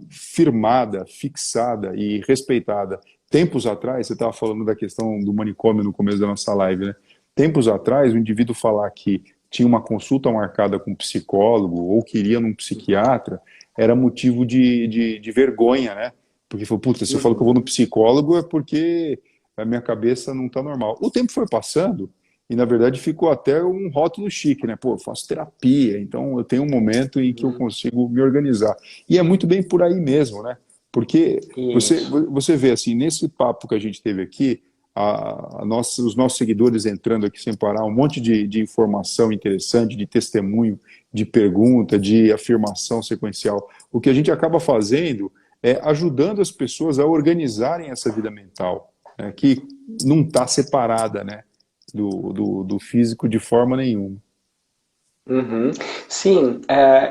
firmada, fixada e respeitada. Tempos atrás, você estava falando da questão do manicômio no começo da nossa live, né? Tempos atrás, o indivíduo falar que tinha uma consulta marcada com um psicólogo ou queria num psiquiatra era motivo de vergonha, né? Porque falou, puta, se eu falo que eu vou no Uhum, psicólogo é porque a minha cabeça não está normal. O tempo foi passando e, na verdade, ficou até um rótulo chique, né? Pô, eu faço terapia, então eu tenho um momento em que eu uhum. consigo me organizar. E é muito bem por aí mesmo, né? Porque Isso. você vê, assim, nesse papo que a gente teve aqui, os nossos seguidores entrando aqui sem parar, um monte de informação interessante, de testemunho, de pergunta, de afirmação sequencial. O que a gente acaba fazendo é ajudando as pessoas a organizarem essa vida mental, né, que não está separada, né, do físico de forma nenhuma. Uhum. Sim,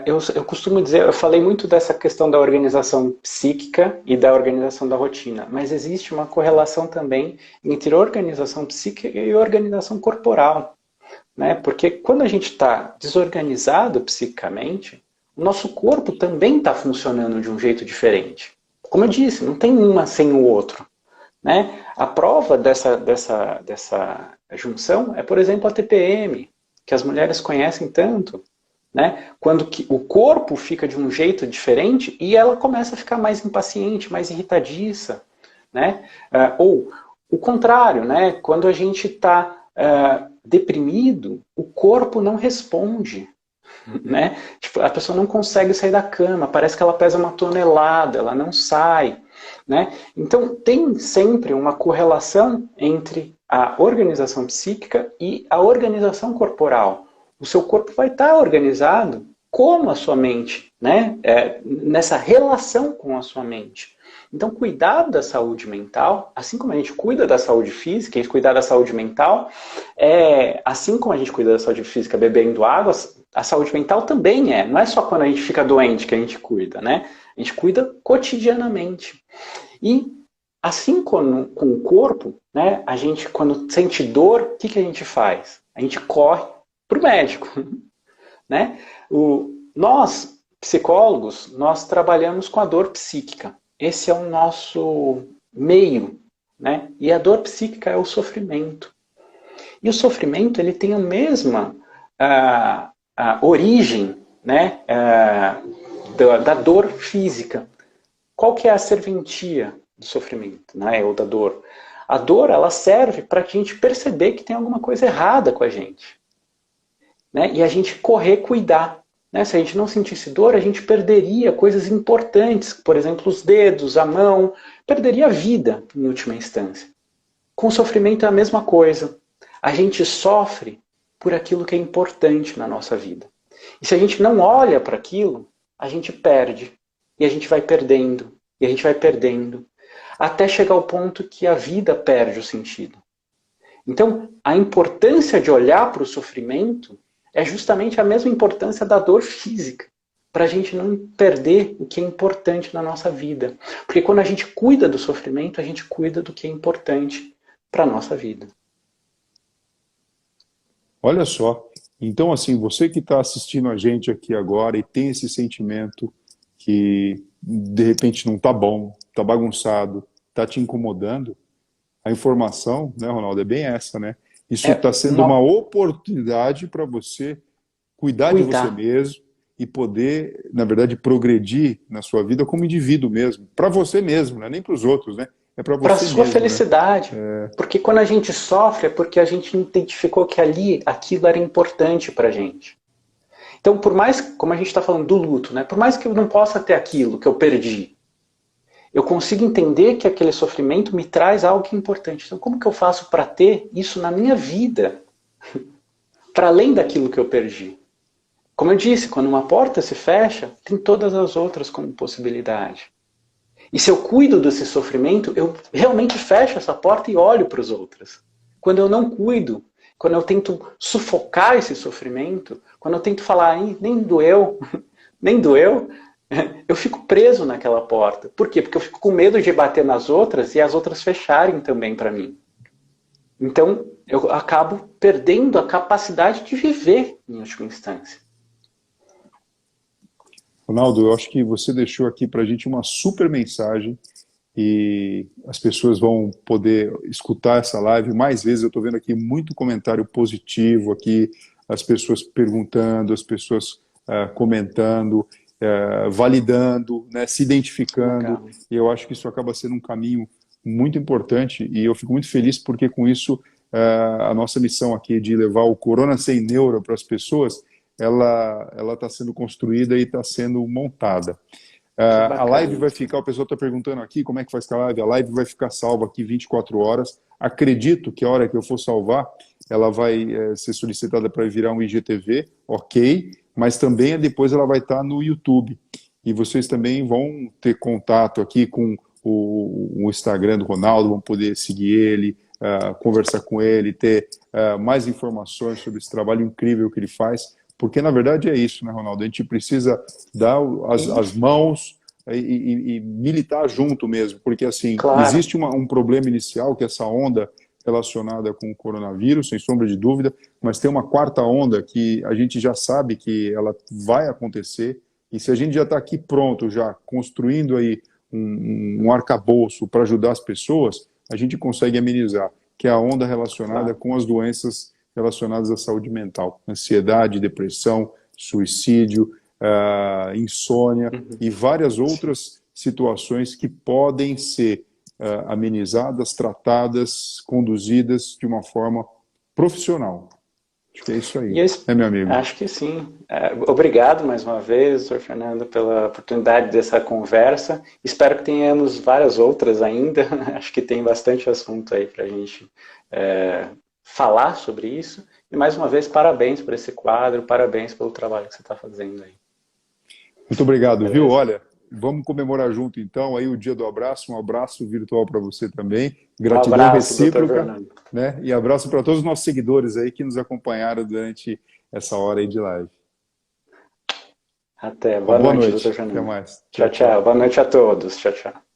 eu costumo dizer, eu falei muito dessa questão da organização psíquica e da organização da rotina, mas existe uma correlação também entre organização psíquica e organização corporal, né? Porque quando a gente está desorganizado psicicamente, o nosso corpo também está funcionando de um jeito diferente. Como eu disse, não tem uma sem o outro, né? A prova dessa junção é, por exemplo, a TPM, que as mulheres conhecem tanto, né? Quando o corpo fica de um jeito diferente e ela começa a ficar mais impaciente, mais irritadiça, né? Ou o contrário, né? Quando a gente está deprimido, o corpo não responde, né? Tipo, a pessoa não consegue sair da cama, parece que ela pesa uma tonelada, ela não sai, né? Então tem sempre uma correlação entre a organização psíquica e a organização corporal. O seu corpo vai estar organizado como a sua mente, né? Nessa relação com a sua mente. Então, cuidar da saúde mental, assim como a gente cuida da saúde física, e cuidar da saúde mental, assim como a gente cuida da saúde física bebendo água, a saúde mental também não é só quando a gente fica doente que a gente cuida, né? A gente cuida cotidianamente. E assim com o corpo, né, a gente quando sente dor, o que a gente faz? A gente corre para o médico, né? Nós, psicólogos, nós trabalhamos com a dor psíquica. Esse é o nosso meio, né? E a dor psíquica é o sofrimento. E o sofrimento ele tem a mesma origem, né, da dor física. Qual que é a serventia do sofrimento, né, ou da dor? A dor ela serve para a gente perceber que tem alguma coisa errada com a gente, né, e a gente correr cuidar. Né? Se a gente não sentisse dor, a gente perderia coisas importantes, por exemplo, os dedos, a mão, perderia a vida em última instância. Com o sofrimento é a mesma coisa. A gente sofre por aquilo que é importante na nossa vida. E se a gente não olha para aquilo, a gente perde. E a gente vai perdendo. E a gente vai perdendo. Até chegar ao ponto que a vida perde o sentido. Então, a importância de olhar para o sofrimento é justamente a mesma importância da dor física. Para a gente não perder o que é importante na nossa vida. Porque quando a gente cuida do sofrimento, a gente cuida do que é importante para a nossa vida. Olha só, então assim, você que está assistindo a gente aqui agora e tem esse sentimento que de repente não está bom, está bagunçado, está te incomodando, a informação, né, Ronaldo, é bem essa, né? Isso está sendo uma oportunidade para você cuidar de você mesmo e poder, na verdade, progredir na sua vida como indivíduo mesmo, para você mesmo, não é nem para os outros, né? É para você mesmo. Para sua felicidade. Né? Porque quando a gente sofre é porque a gente identificou que aquilo era importante para a gente. Então, por mais, como a gente está falando do luto, né? Por mais que eu não possa ter aquilo que eu perdi, eu consigo entender que aquele sofrimento me traz algo que é importante. Então, como que eu faço para ter isso na minha vida? Para além daquilo que eu perdi. Como eu disse, quando uma porta se fecha, tem todas as outras como possibilidade. E se eu cuido desse sofrimento, eu realmente fecho essa porta e olho para as outras. Quando eu não cuido, quando eu tento sufocar esse sofrimento, quando eu tento falar, nem doeu, nem doeu, eu fico preso naquela porta. Por quê? Porque eu fico com medo de bater nas outras e as outras fecharem também para mim. Então, eu acabo perdendo a capacidade de viver, em última instância. Ronaldo, eu acho que você deixou aqui para a gente uma super mensagem e as pessoas vão poder escutar essa live mais vezes. Eu estou vendo aqui muito comentário positivo aqui, as pessoas perguntando, as pessoas comentando, validando, né, se identificando. Legal. E eu acho que isso acaba sendo um caminho muito importante e eu fico muito feliz porque com isso a nossa missão aqui de levar o Corona Sem Neura para as pessoas, ela está sendo construída e está sendo montada. A live vai ficar, o pessoal está perguntando aqui como é que faz a live vai ficar salva aqui 24 horas. Acredito que a hora que eu for salvar, ela vai ser solicitada para virar um IGTV, ok, mas também depois ela vai estar no YouTube. E vocês também vão ter contato aqui com o Instagram do Ronaldo, vão poder seguir ele, conversar com ele, ter mais informações sobre esse trabalho incrível que ele faz. Porque, na verdade, é isso, né, Ronaldo? A gente precisa dar as mãos e militar junto mesmo. Porque, assim, claro, existe um problema inicial, que é essa onda relacionada com o coronavírus, sem sombra de dúvida, mas tem uma quarta onda que a gente já sabe que ela vai acontecer. E se a gente já está aqui pronto, já construindo aí um arcabouço para ajudar as pessoas, a gente consegue amenizar, que é a onda relacionada com as doenças relacionadas à saúde mental, ansiedade, depressão, suicídio, insônia e várias outras situações que podem ser amenizadas, tratadas, conduzidas de uma forma profissional. Acho que é isso aí, né, meu amigo? Acho que sim. Obrigado mais uma vez, Sr. Fernando, pela oportunidade dessa conversa. Espero que tenhamos várias outras ainda. Acho que tem bastante assunto aí para a gente falar sobre isso. E mais uma vez, parabéns por esse quadro, parabéns pelo trabalho que você está fazendo aí. Muito obrigado, beleza? Viu? Olha, vamos comemorar junto então aí o dia do abraço, um abraço virtual para você também, gratidão abraço, recíproca, né? E abraço para todos os nossos seguidores aí que nos acompanharam durante essa hora aí de live. Até. Uma Boa boa noite, doutor noite. Até Janine. mais. Tchau, Tchau, tchau. tchau. Boa noite a todos. Tchau, tchau.